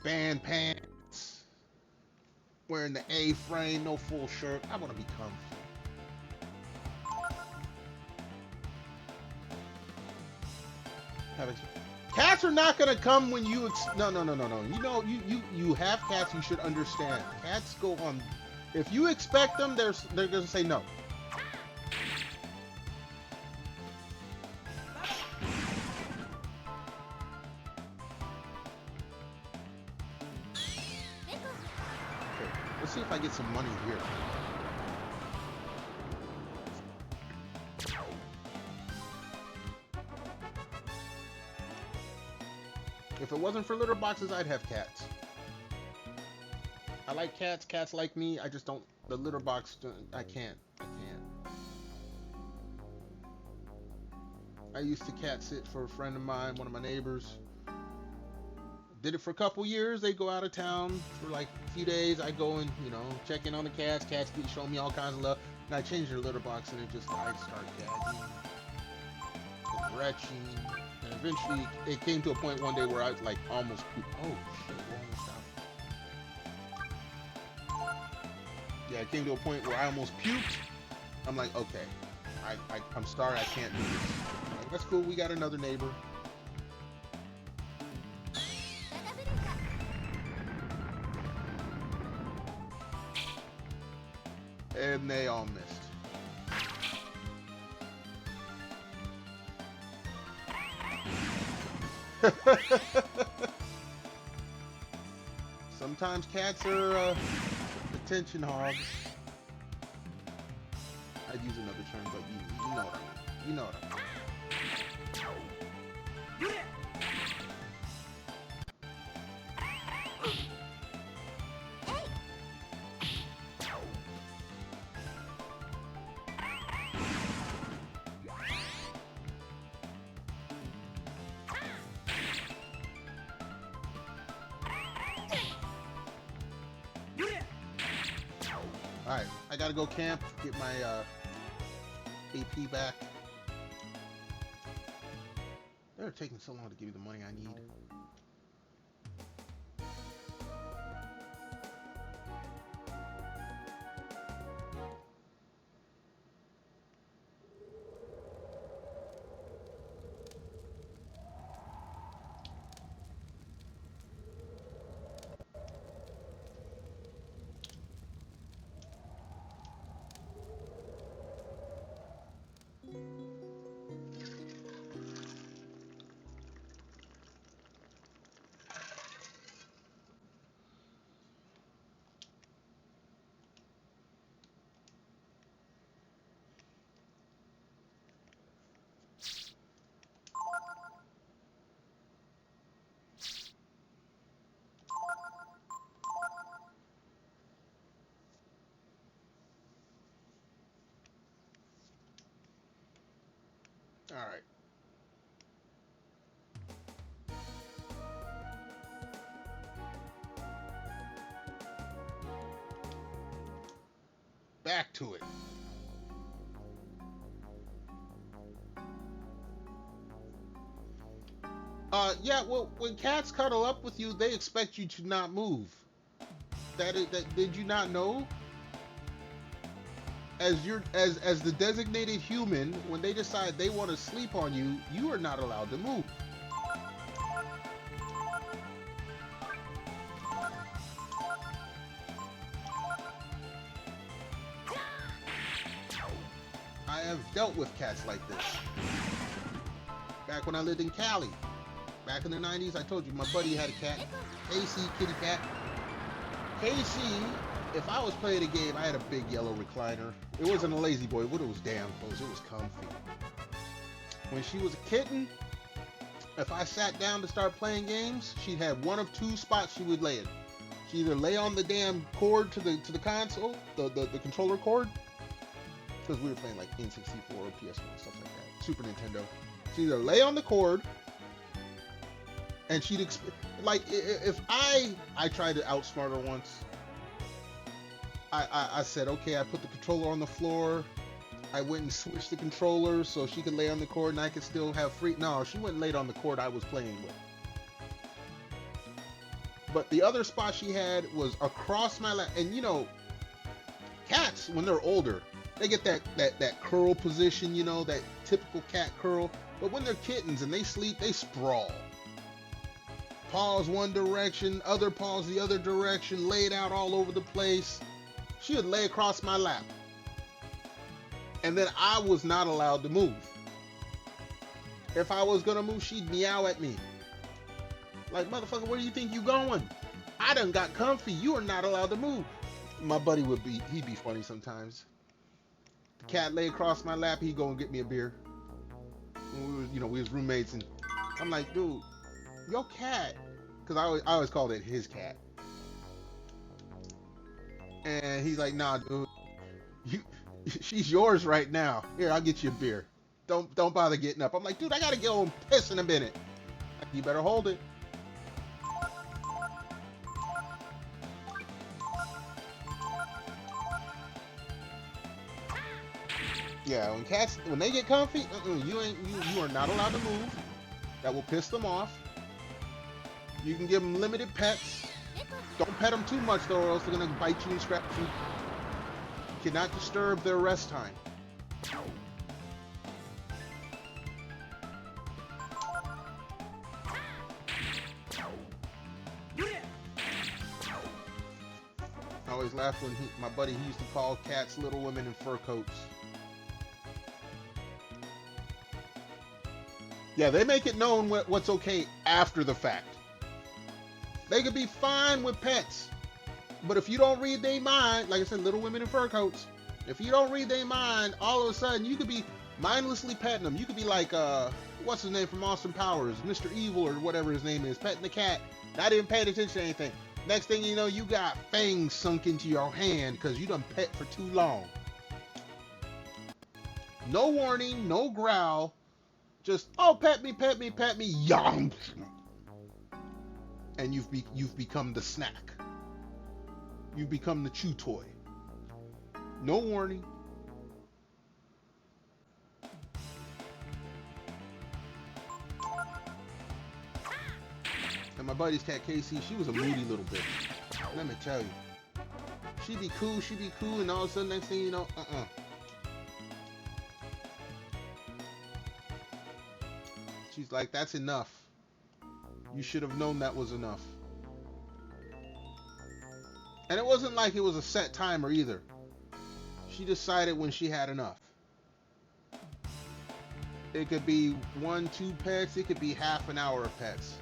band pants, wearing the A-frame, no full shirt. I want to be comfy. Cats are not gonna come when you no. You know you have cats. You should understand. Cats go on. If you expect them, they're gonna say no. Let's see if I get some money here. If it wasn't for litter boxes, I'd have cats. I like cats. Cats like me. I just don't. The litter box. I can't. I used to cat sit for a friend of mine, one of my neighbors. Did it for a couple years. They go out of town for like a few days. I go and, you know, check in on the cats. Cats show me all kinds of love. And I changed their litter box and I'd start gagging, retching. And eventually it came to a point one day where I was like almost pooped. Oh shit, we're almost out. Yeah, it came to a point where I almost puked. I'm like, okay, I'm sorry, I can't do this. Like, that's cool, we got another neighbor. And they all missed. Sometimes cats are attention hogs. I'd use another term, but you know what I mean. You know what I mean. Alright, I gotta go camp, get my AP back. They're taking so long to give me the money I need. Alright. Back to it. Yeah, well, when cats cuddle up with you, they expect you to not move. That did you not know? As the designated human, when they decide they want to sleep on you, you are not allowed to move. I have dealt with cats like this. Back when I lived in Cali. Back in the 90s, I told you my buddy had a cat. AC, kitty cat. Casey, if I was playing a game, I had a big yellow recliner. It wasn't a lazy boy, but it was damn close. It was comfy. When she was a kitten, if I sat down to start playing games, she'd have one of two spots she would lay in. She'd either lay on the damn cord to the console, the controller cord, because we were playing like N64 or PS1, stuff like that, Super Nintendo. She'd either lay on the cord, and she'd like if I tried to outsmart her once. I said, okay, I put the controller on the floor. I went and switched the controller so she could lay on the cord and I could still have free. No, she wouldn't lay on the cord I was playing with. But the other spot she had was across my lap. And you know, cats, when they're older, they get that curl position, you know, that typical cat curl. But when they're kittens and they sleep, they sprawl. Paws one direction, other paws the other direction, laid out all over the place. She would lay across my lap. And then I was not allowed to move. If I was gonna move, she'd meow at me. Like, motherfucker, where do you think you going? I done got comfy. You are not allowed to move. My buddy he'd be funny sometimes. The cat lay across my lap, he'd go and get me a beer. And we was roommates, and I'm like, dude, your cat, because I always called it his cat. And he's like, nah, dude, she's yours right now. Here, I'll get you a beer. Don't bother getting up. I'm like, dude, I gotta go and piss in a minute. Like, you better hold it. Yeah, when they get comfy, you are not allowed to move. That will piss them off. You can give them limited pets. Don't pet them too much though, or else they're gonna bite you and scratch you. You cannot disturb their rest time. I always laugh when my buddy used to call cats little women in fur coats. Yeah, they make it known what's okay after the fact. They could be fine with pets, but if you don't read their mind, like I said, little women in fur coats, if you don't read their mind, all of a sudden you could be mindlessly petting them. You could be like, what's his name from Austin Powers, Mr. Evil or whatever his name is, petting the cat, not even paying attention to anything. Next thing you know, you got fangs sunk into your hand because you done pet for too long. No warning, no growl, just, oh, pet me, yum. And you've become the snack. You've become the chew toy. No warning. And my buddy's cat Casey, she was a moody little bitch. Let me tell you. She'd be cool, and all of a sudden, next thing you know, She's like, that's enough. You should have known that was enough. And it wasn't like it was a set timer either. She decided when she had enough. It could be 1, 2 pets. It could be half an hour of pets.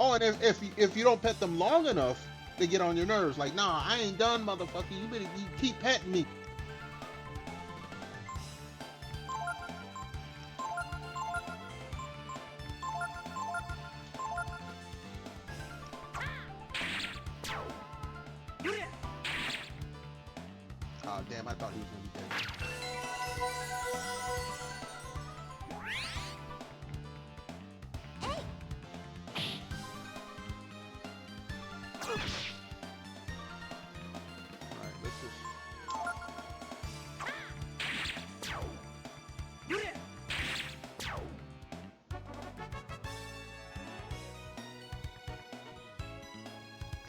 Oh, and if you don't pet them long enough, they get on your nerves. Like, nah, I ain't done, motherfucker. You keep petting me. Oh, damn, I thought he was gonna be dead.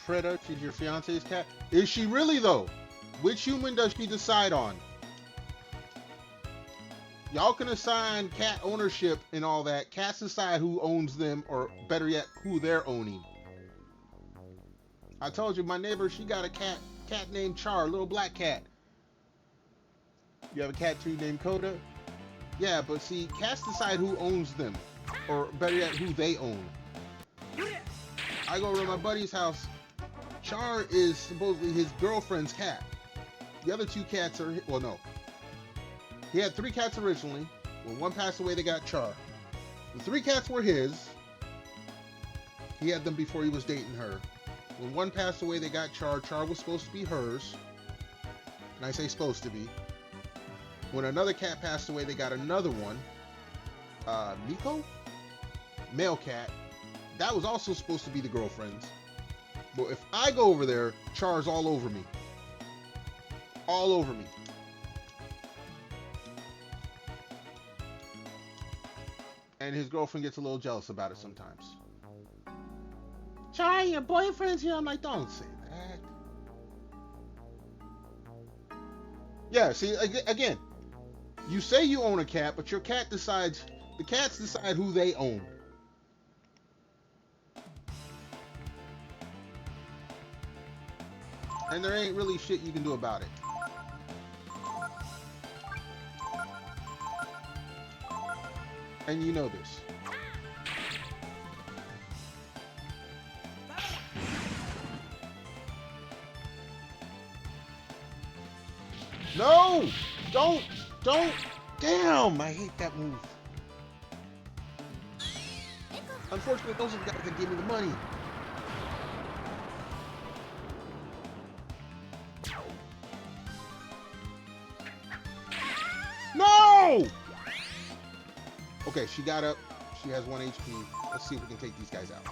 Preda, she's your fiance's cat. Is she really though? Which human does she decide on? Y'all can assign cat ownership and all that. Cats decide who owns them, or better yet, who they're owning. I told you, my neighbor, she got a cat named Char, a little black cat. You have a cat too named Coda? Yeah, but see, cats decide who owns them, or better yet, who they own. I go over to my buddy's house. Char is supposedly his girlfriend's cat. The other 2 cats are, well, no. He had 3 cats originally. When one passed away, they got Char. The 3 cats were his. He had them before he was dating her. When one passed away, they got Char. Char was supposed to be hers. And I say supposed to be. When another cat passed away, they got another one. Miko? Male cat. That was also supposed to be the girlfriend's. But if I go over there, Char's all over me. All over me. And his girlfriend gets a little jealous about it sometimes. Char, your boyfriend's here. I'm like, don't say that. Yeah, see, again, you say you own a cat, but your cat decides, the cats decide who they own. And there ain't really shit you can do about it. And you know this. No! Don't! Damn! I hate that move. Unfortunately, those are the guys that give me the money. No! Okay, she got up. She has 1 HP. Let's see if we can take these guys out.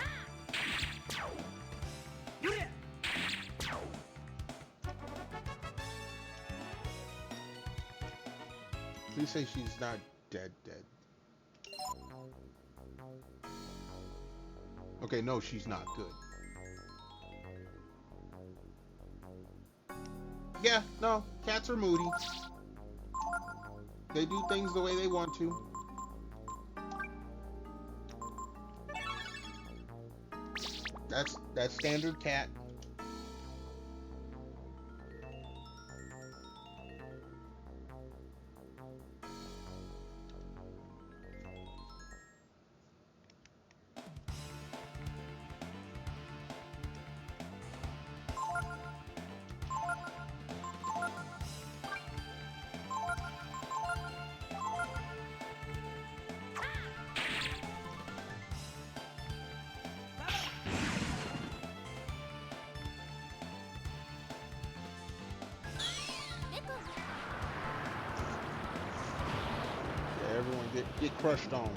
Please say she's not dead. Okay, no, she's not. Good. Yeah, no, cats are moody. They do things the way they want to. That's standard cat. Everyone get crushed on.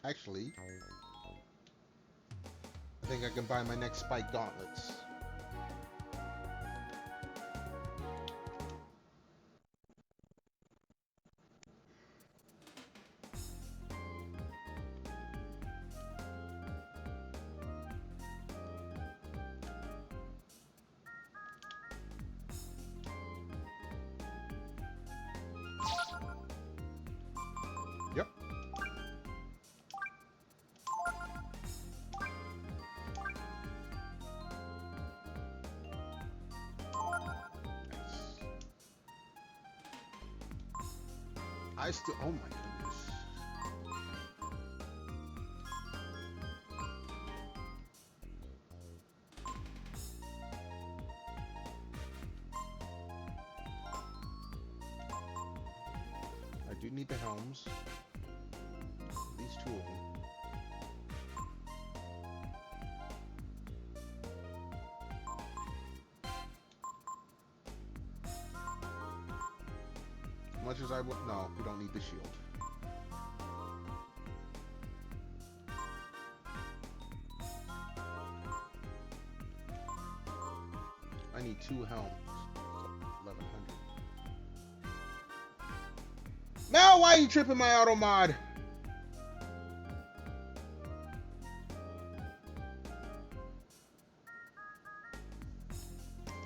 Actually, I think I can buy my next spike gauntlets. Yep. I still, oh my goodness. I do need the helms. At least 2 of them. As much as I would, no, we don't need the shield. I need 2 helms. 1100. Now why are you tripping my auto mod?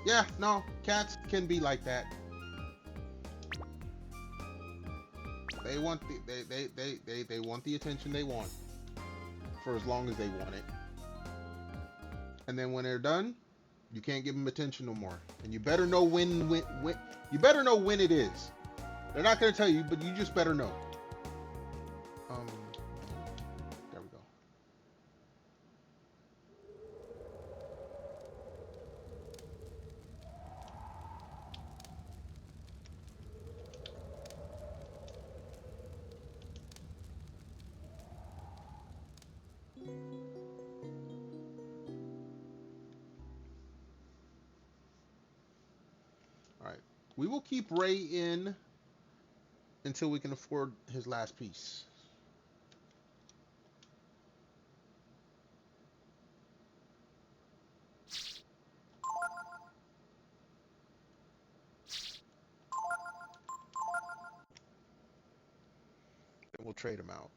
Yeah, no, cats can be like that. They want the they want the attention they want for as long as they want it. And then when they're done, you can't give them attention no more. And you better know when you better know when it is. They're not gonna tell you, but you just better know. There we go. All right. We will keep Ray in until we can afford his last piece. Then we'll trade him out.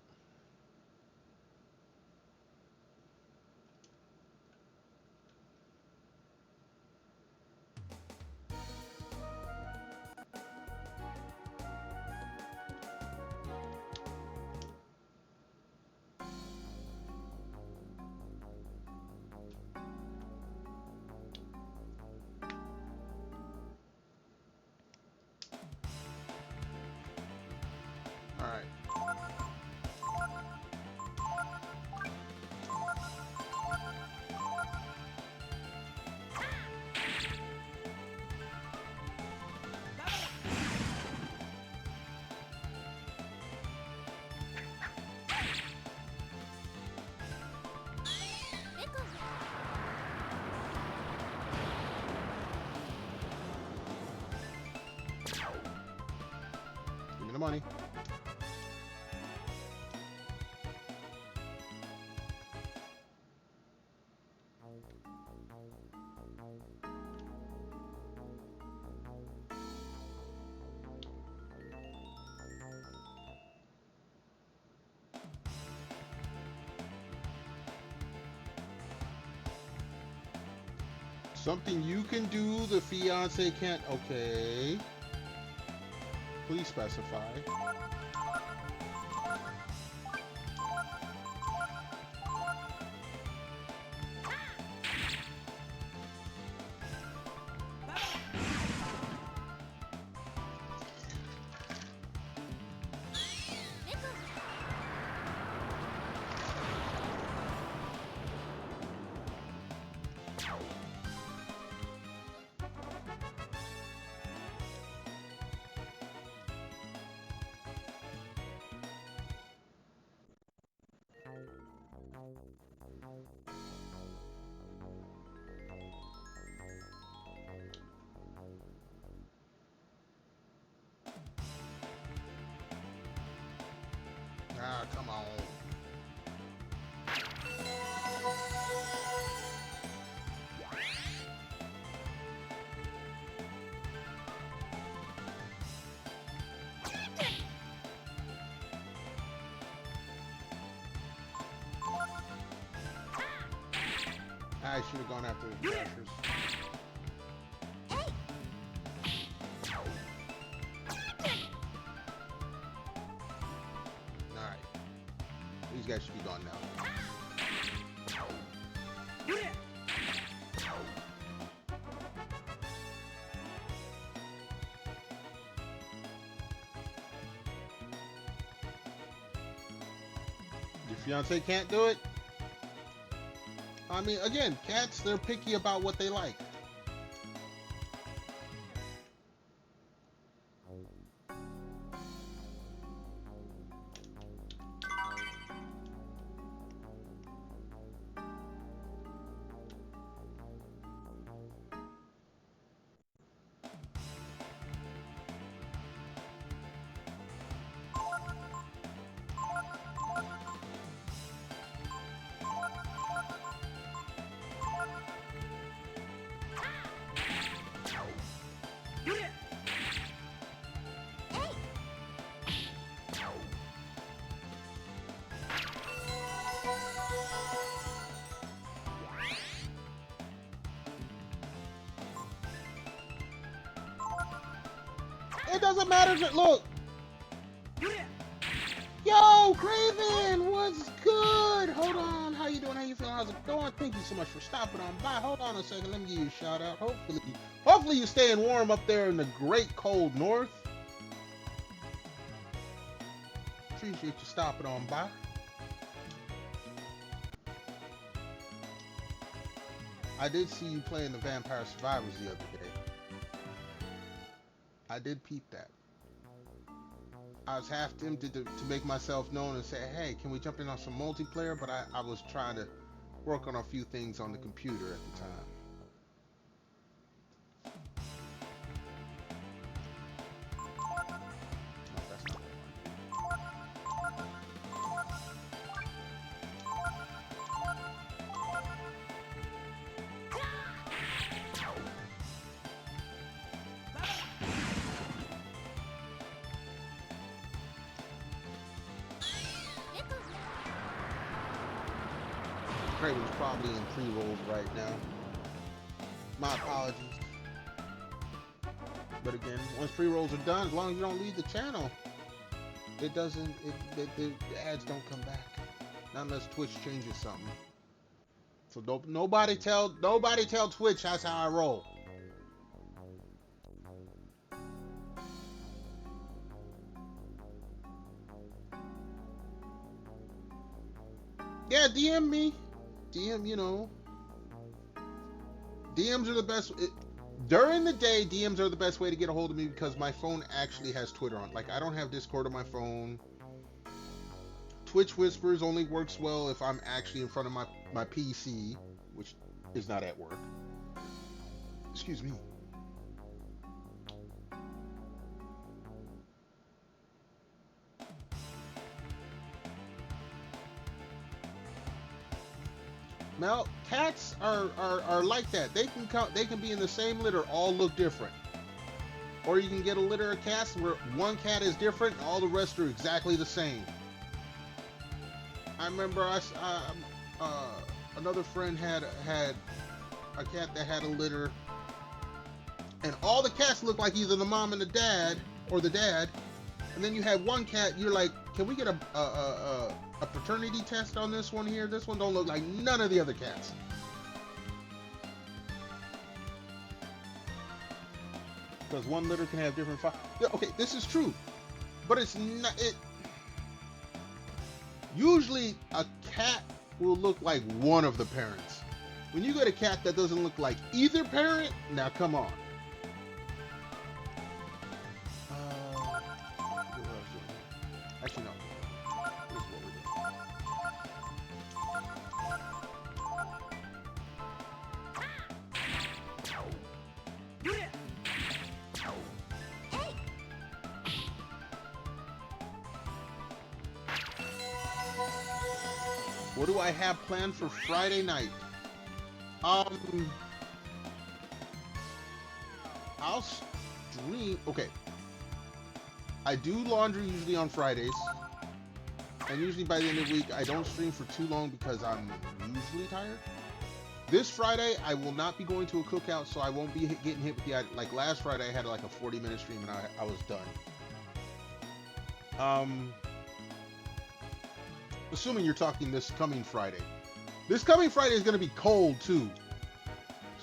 All right. Give me the money. Something you can do, the fiance can't. Okay. Please specify. Ah, come on. I should have gone after the crashers. Alright. These guys should be gone now. Your fiance can't do it? I mean, again, cats, they're picky about what they like. It doesn't matter. Look. Yo, Craven, what's good? Hold on. How you doing? How you feeling? How's it going? Thank you so much for stopping on by. Hold on a second. Let me give you a shout out. Hopefully you're staying warm up there in the great cold north. Appreciate you stopping on by. I did see you playing the Vampire Survivors the other day. I did peep that. I was half tempted to make myself known and say, hey, can we jump in on some multiplayer? But I was trying to work on a few things on the computer at the time. No, that's not Craven's probably in pre-rolls right now. My apologies. But again, once pre-rolls are done, as long as you don't leave the channel, it doesn't. The ads don't come back, not unless Twitch changes something. So nobody tell Twitch that's how I roll. Yeah, DM me. DM, you know. DMs are the best. During the day, DMs are the best way to get a hold of me because my phone actually has Twitter on. Like, I don't have Discord on my phone. Twitch Whispers only works well if I'm actually in front of my PC, which is not at work. Excuse me. Now, cats are like that. They can be in the same litter, all look different. Or you can get a litter of cats where one cat is different, and all the rest are exactly the same. I remember another friend had a cat that had a litter, and all the cats looked like either the mom and the dad, or the dad. And then you had one cat. You're like, can we get a paternity test on this one here? This one don't look like none of the other cats. Because one litter can have different okay, this is true, but it's not. Usually a cat will look like one of the parents. When you get a cat that doesn't look like either parent, now come on. Actually, no. This is what we're doing. What do I have planned for Friday night? I'll stream. Okay. I do laundry usually on Fridays. And usually by the end of the week, I don't stream for too long because I'm usually tired. This Friday, I will not be going to a cookout, so I won't be getting hit with the, like last Friday, I had like a 40-minute stream and I was done. Assuming you're talking this coming Friday. This coming Friday is going to be cold too.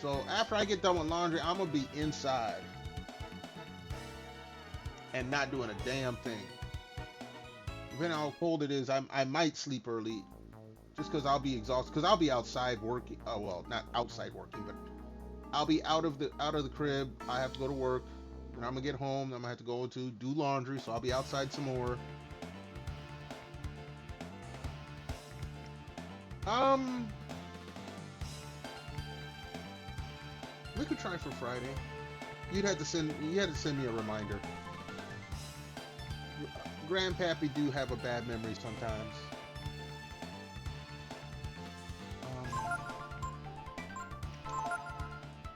So after I get done with laundry, I'm going to be inside and not doing a damn thing. Depending on how cold it is, I might sleep early just because I'll be exhausted. Because I'll be outside working. Oh, well, not outside working, but I'll be out of the crib. I have to go to work. And I'm going to get home. I'm going to have to go to do laundry. So I'll be outside some more. We could try for Friday. You had to send me a reminder. Grandpappy do have a bad memory sometimes.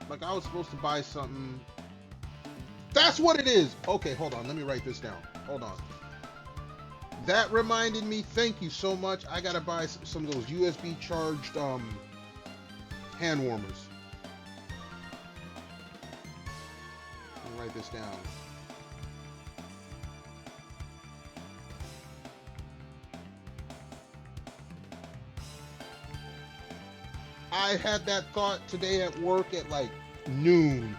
Like I was supposed to buy something. That's what it is. Okay, hold on. Let me write this down. Hold on. That reminded me. Thank you so much. I gotta buy some of those USB charged hand warmers. Let me write this down. I had that thought today at work at like noon.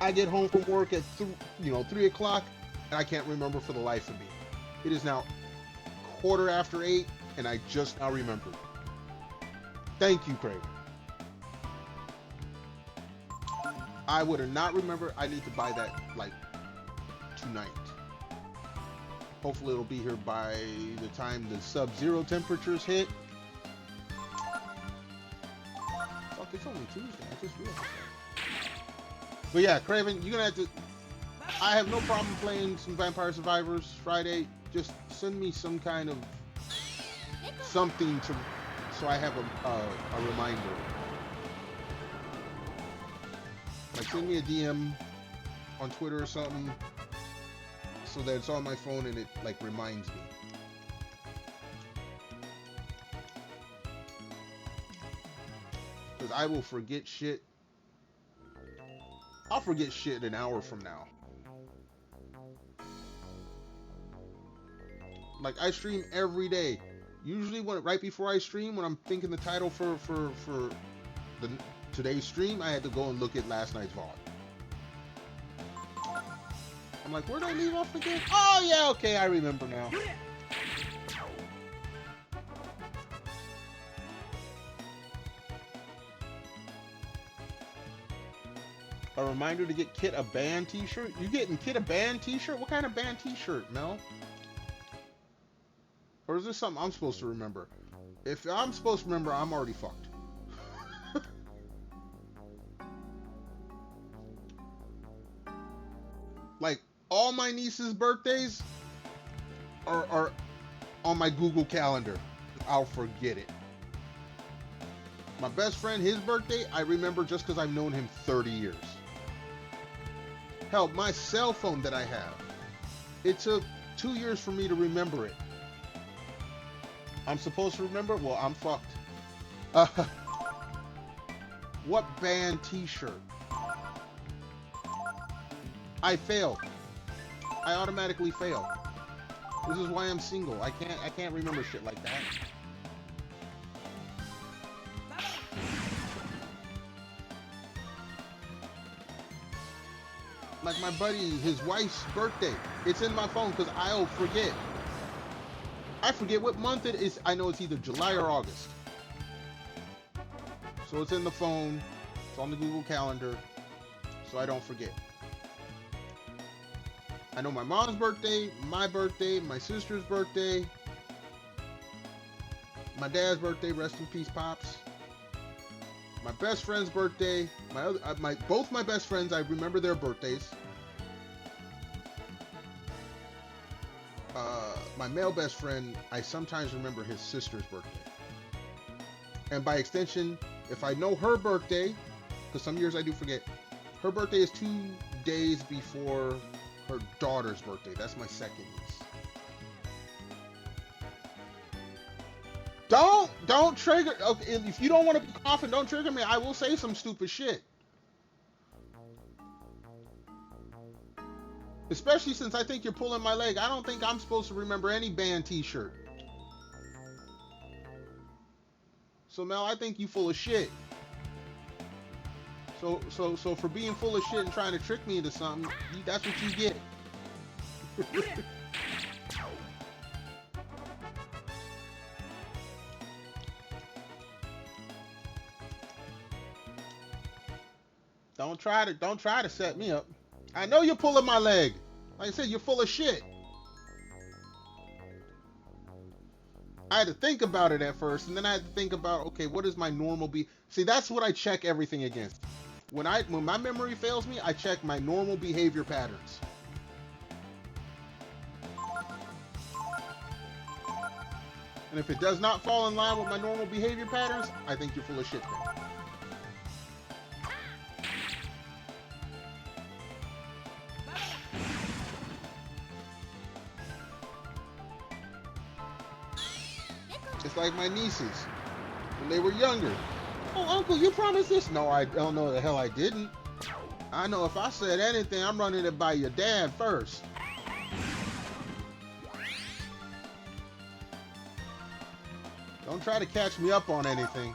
I get home from work at 3 o'clock, and I can't remember for the life of me. It is now 8:15, and I just now remembered. Thank you, Craig. I would have not remembered. I need to buy that like tonight. Hopefully it'll be here by the time the sub-zero temperatures hit. Fuck, it's only Tuesday. I just realized that. But yeah, Craven, you're gonna have to. I have no problem playing some Vampire Survivors Friday. Just send me some kind of something to, so I have a reminder. Like send me a DM on Twitter or something, so that it's on my phone and it like reminds me. Because I will forget shit. I'll forget shit an hour from now. Like I stream every day. Usually right before I stream, when I'm thinking the title for today's stream, I had to go and look at last night's VOD. I'm like, where did I leave off again? Oh yeah, okay, I remember now. A reminder to get Kit a band t-shirt? You getting Kit a band t-shirt? What kind of band t-shirt, Mel? Or is this something I'm supposed to remember? If I'm supposed to remember, I'm already fucked. Like, all my niece's birthdays are on my Google Calendar. I'll forget it. My best friend, his birthday, I remember just because I've known him 30 years. Hell, my cell phone that I have, it took 2 years for me to remember it. I'm supposed to remember? Well, I'm fucked. What band t-shirt? I failed. I automatically failed. This is why I'm single. I can't remember shit like that. Like my buddy, his wife's birthday. It's in my phone because I'll forget. I forget what month it is. I know it's either July or August. So it's in the phone. It's on the Google Calendar. So I don't forget. I know my mom's birthday, my sister's birthday, my dad's birthday, rest in peace, Pops. My best friend's birthday, both my best friends, I remember their birthdays. My male best friend, I sometimes remember his sister's birthday. And by extension, if I know her birthday, because some years I do forget, her birthday is 2 days before her daughter's birthday. That's my second niece. Don't trigger. Okay, if you don't want to be coughing, don't trigger me. I will say some stupid shit. Especially since I think you're pulling my leg. I don't think I'm supposed to remember any band t-shirt. So Mel, I think you full of shit. So for being full of shit and trying to trick me into something, that's what you get. Don't try to set me up. I know you're pulling my leg. Like I said, you're full of shit. I had to think about it at first, and then I had to think about, okay, what is my normal be? See, that's what I check everything against. When my memory fails me, I check my normal behavior patterns. And if it does not fall in line with my normal behavior patterns, I think you're full of shit, man. It's like my nieces when they were younger. Oh, Uncle, you promised this? No, I don't know the hell I didn't. I know if I said anything, I'm running it by your dad first. Don't try to catch me up on anything.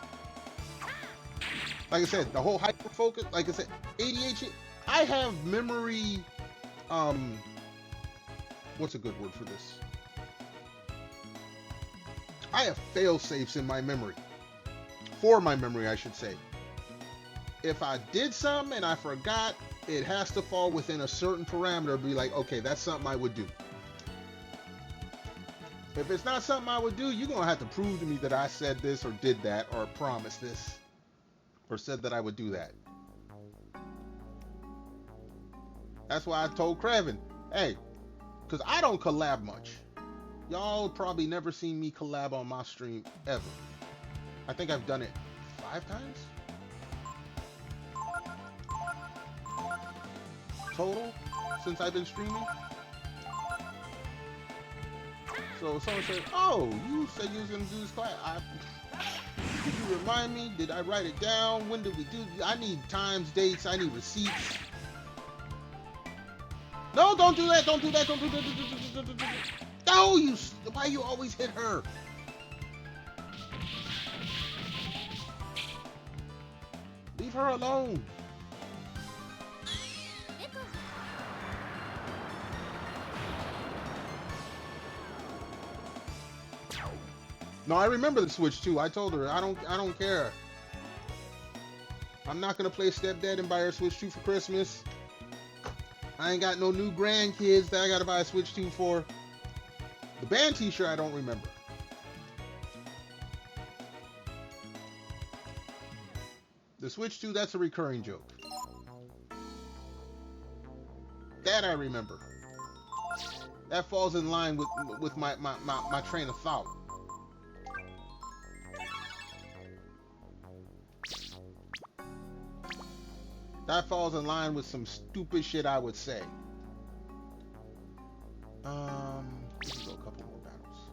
Like I said, the whole hyper focus, like I said, ADHD, I have memory, what's a good word for this? I have fail-safes in my memory. For my memory, I should say. If I did something and I forgot, it has to fall within a certain parameter. Be like, okay, that's something I would do. If it's not something I would do, you're going to have to prove to me that I said this or did that or promised this or said that I would do that. That's why I told Krevin, hey, because I don't collab much. Y'all probably never seen me collab on my stream ever. I think I've done it 5 times total since I've been streaming. So someone said, oh, you said you was going to do this class. Did you remind me? Did I write it down? When did we do? I need times, dates. I need receipts. No, don't do that. Don't do that. Don't do that. No, why you always hit her? Leave her alone. No, I remember the Switch too. I told her I don't care. I'm not gonna play Stepdad and buy her Switch 2 for Christmas. I ain't got no new grandkids that I gotta buy a Switch 2 for. The band t-shirt I don't remember. The Switch 2, that's a recurring joke. That I remember. That falls in line with my train of thought. That falls in line with some stupid shit I would say. Let's go a couple more battles.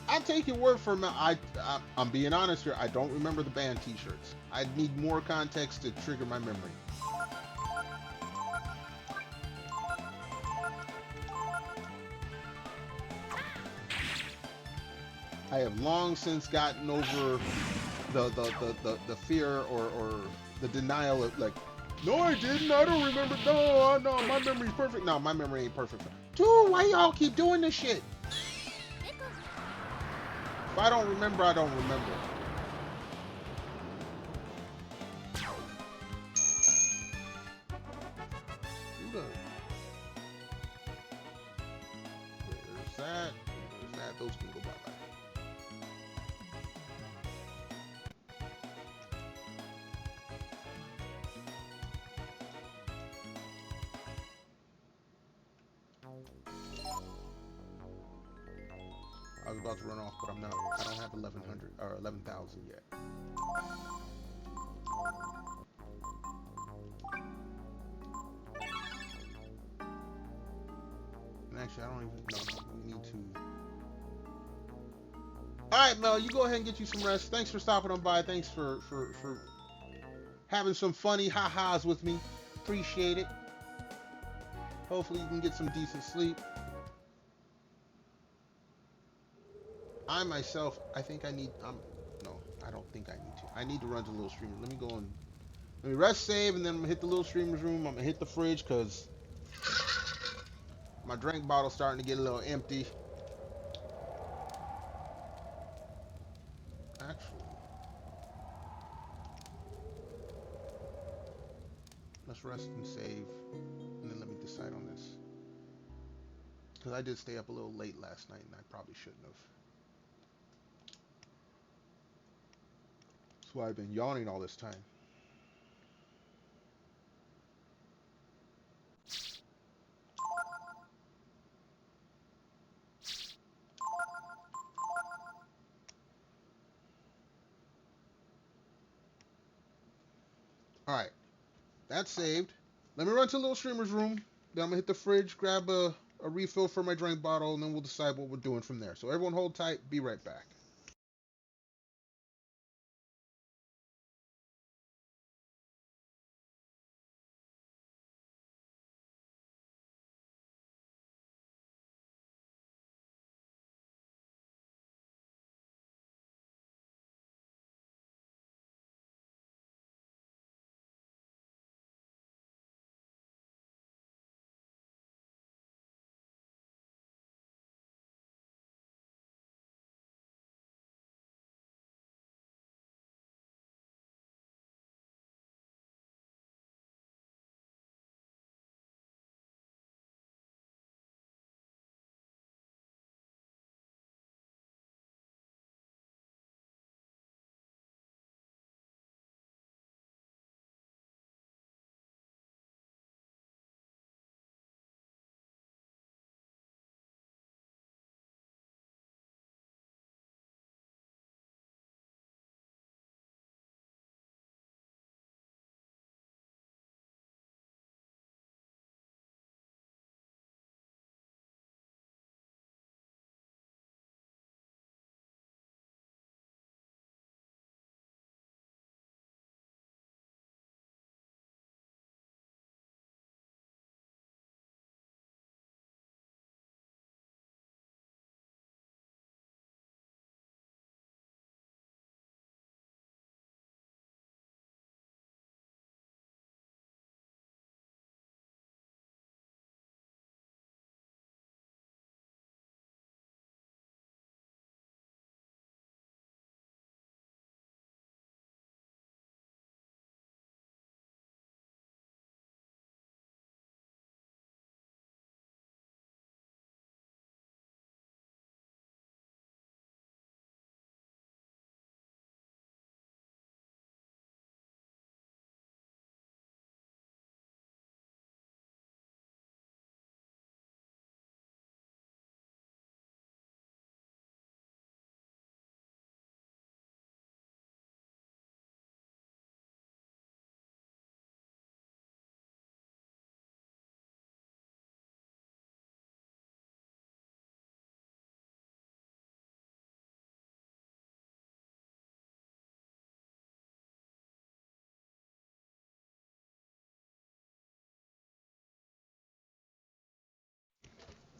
I'll take your word for it. I'm being honest here. I don't remember the band t-shirts. I need more context to trigger my memory. I have long since gotten over the fear or the denial of like, no, I didn't. I don't remember. No, my memory's perfect. No, my memory ain't perfect. Dude, why y'all keep doing this shit? If I don't remember, I don't remember. There's that. There's that. Those can go bye-bye. I was about to run off, but I'm not. I don't have 1,100 or 11,000 yet. Actually, I don't even know. We need to. All right, Mel, you go ahead and get you some rest. Thanks for stopping on by. Thanks for having some funny ha-has with me. Appreciate it. Hopefully you can get some decent sleep. I myself, I think I need. No, I don't think I need to. I need to run to the little streamer. Let me go and let me rest, save, and then I'm gonna hit the little streamer's room. I'm gonna hit the fridge because my drink bottle's starting to get a little empty. Actually, let's rest and save, and then let me decide on this. Because I did stay up a little late last night, and I probably shouldn't have. That's why I've been yawning all this time. Alright, that's saved. Let me run to the little streamer's room. Then I'm going to hit the fridge, grab a refill for my drink bottle, and then we'll decide what we're doing from there. So everyone hold tight. Be right back.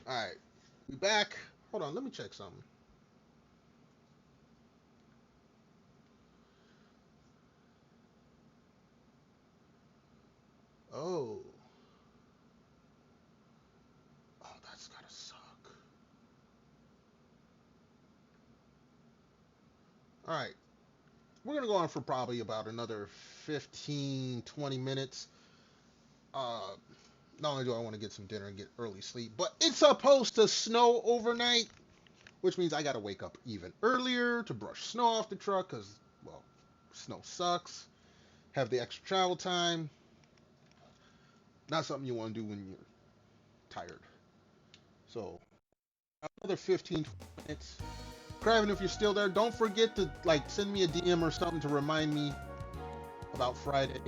Alright, we back. Hold on, let me check something. Oh. Oh, that's gotta suck. Alright, we're gonna go on for probably about another 15, 20 minutes. Not only do I want to get some dinner and get early sleep, but it's supposed to snow overnight, which means I gotta wake up even earlier to brush snow off the truck, because, well, snow sucks. Have the extra travel time. Not something you want to do when you're tired. So, another 15, 20 minutes. Craven, if you're still there, don't forget to, like, send me a DM or something to remind me about Friday.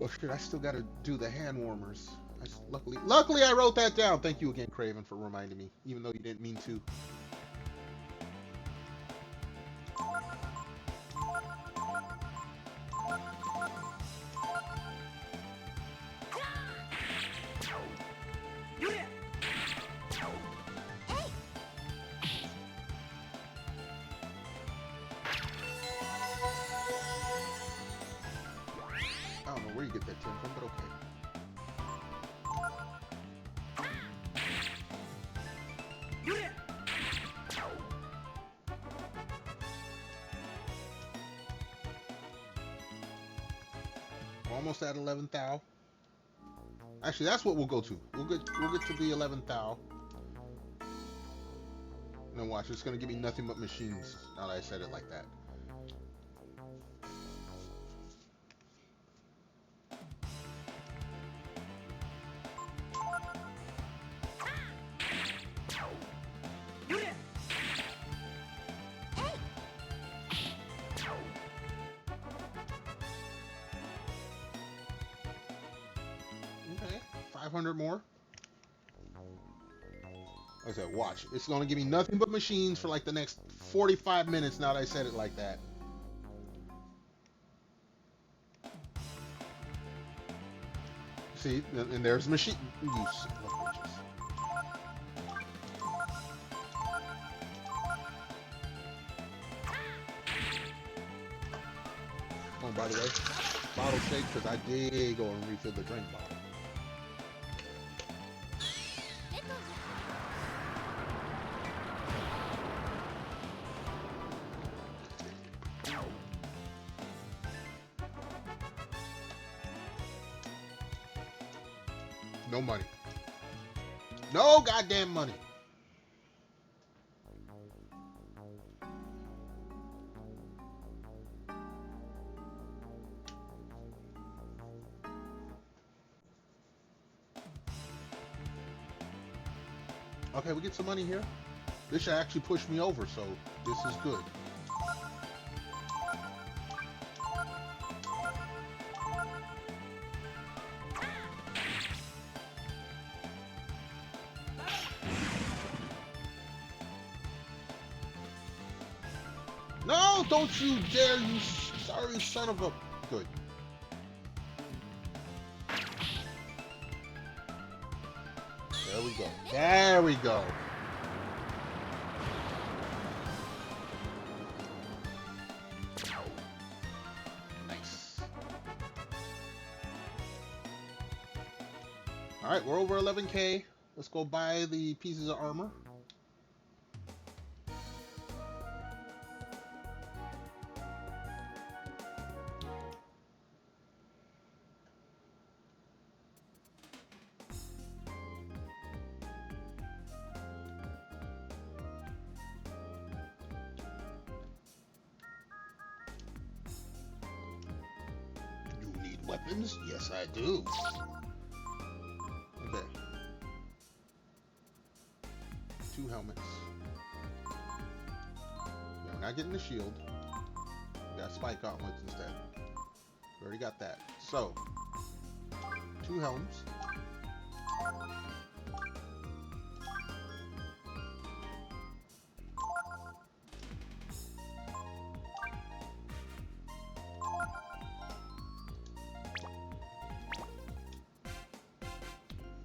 Oh shit, I still gotta do the hand warmers. Luckily I wrote that down. Thank you again, Craven, for reminding me, even though you didn't mean to. I don't know where you get that 10 from, but okay. Almost at 11th thou. Actually, that's what we'll go to. We'll get to the 11th thou. And then watch, it's gonna give me nothing but machines now that I said it like that. Okay, 500 more. Like I said, watch. It's going to give me nothing but machines for like the next 45 minutes now that I said it like that. See, and there's machine. You son of bitches. Oh, by the way, bottle shake, because I did go and refill the drink bottle. No money. No goddamn money. Okay, we get some money here. This should actually push me over, so this is good. No, don't you dare, you sorry son of a... Good. There we go. There we go. Nice. Alright, we're over 11K. Let's go buy the pieces of armor. Weapons? Yes, I do. Okay. 2 helmets. Yeah, we're not getting the shield. We got spike gauntlets instead. We already got that. So, 2 helms.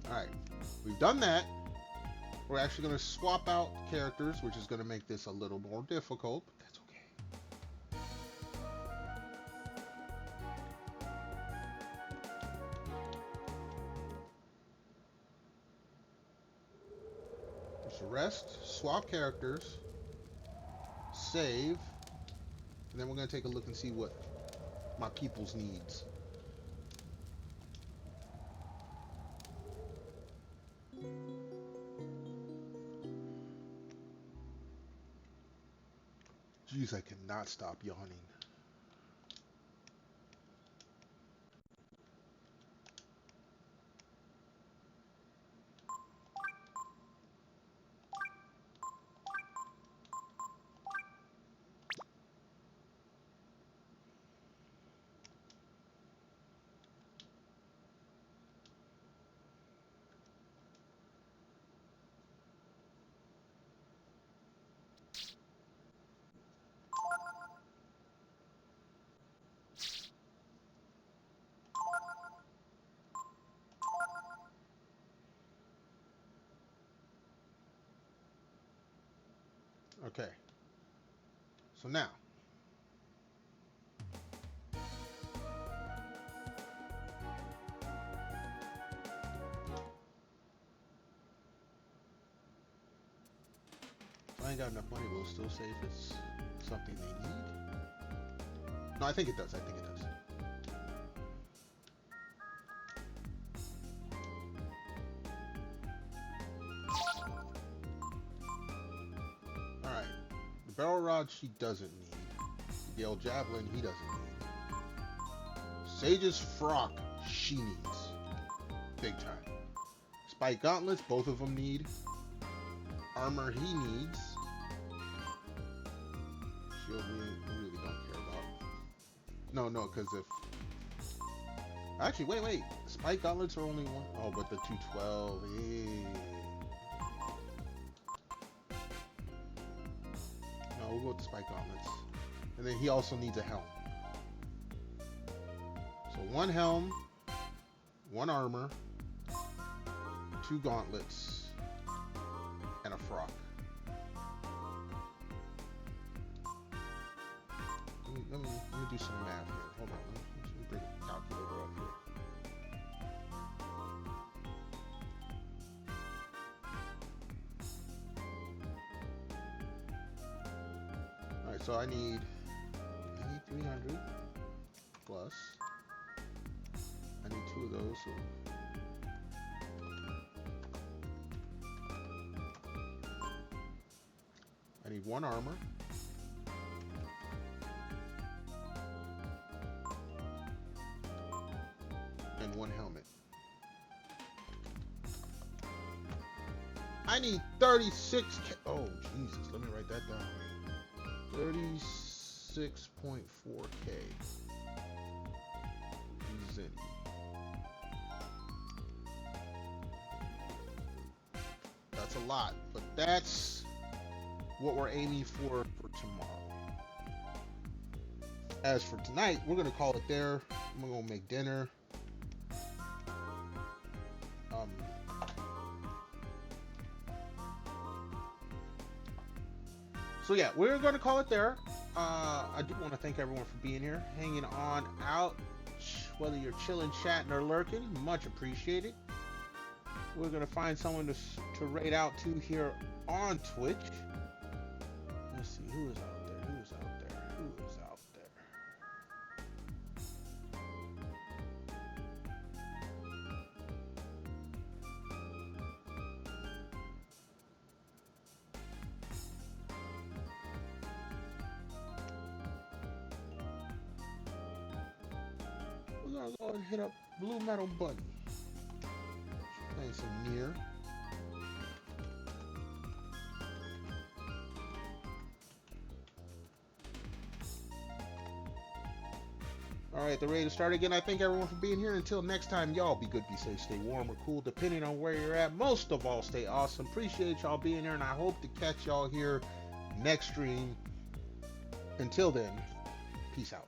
Alright, we've done that. We're actually going to swap out characters, which is going to make this a little more difficult, but that's okay. Just rest, swap characters, save, and then we're going to take a look and see what my people's needs. Jeez, I cannot stop yawning. Okay. So now. I ain't got enough money, we'll still say if it's something they need. No, I think it does. I think it does. Alright. The barrel rod she doesn't need. The Yale javelin he doesn't need. Sage's frock she needs. Big time. Spike gauntlets, both of them need. Armor he needs. Shield we really don't care about. No, because if... Actually, wait. Spike gauntlets are only one. Oh, but the 212. No, we'll go with the spike gauntlets. And then he also needs a helm. So 1 helm, 1 armor, 2 gauntlets, and a frock. Let me do some math here. Hold on. Let me bring the calculator up here. Alright, so I need 300 plus. I need 2 of those. So I need 1 armor. And 1 helmet. I need 36K. Oh, Jesus. Let me write that down. 36.4K. Zenny. That's a lot, but that's what we're aiming for tomorrow. As for tonight, we're going to call it there. I'm going to make dinner. So yeah, we're going to call it there. I do want to thank everyone for being here, hanging on out, whether you're chilling, chatting, or lurking. Much appreciated. We're going to find someone to raid out to here on Twitch. Let's see, who is out there? Who is out there? Who is out there? We're going to go and hit up Blue Metal Bunny. Playing some Nier. Alright, the raid will start again. I thank everyone for being here. Until next time, y'all be good, be safe, stay warm or cool, depending on where you're at. Most of all, stay awesome. Appreciate y'all being here, and I hope to catch y'all here next stream. Until then, peace out.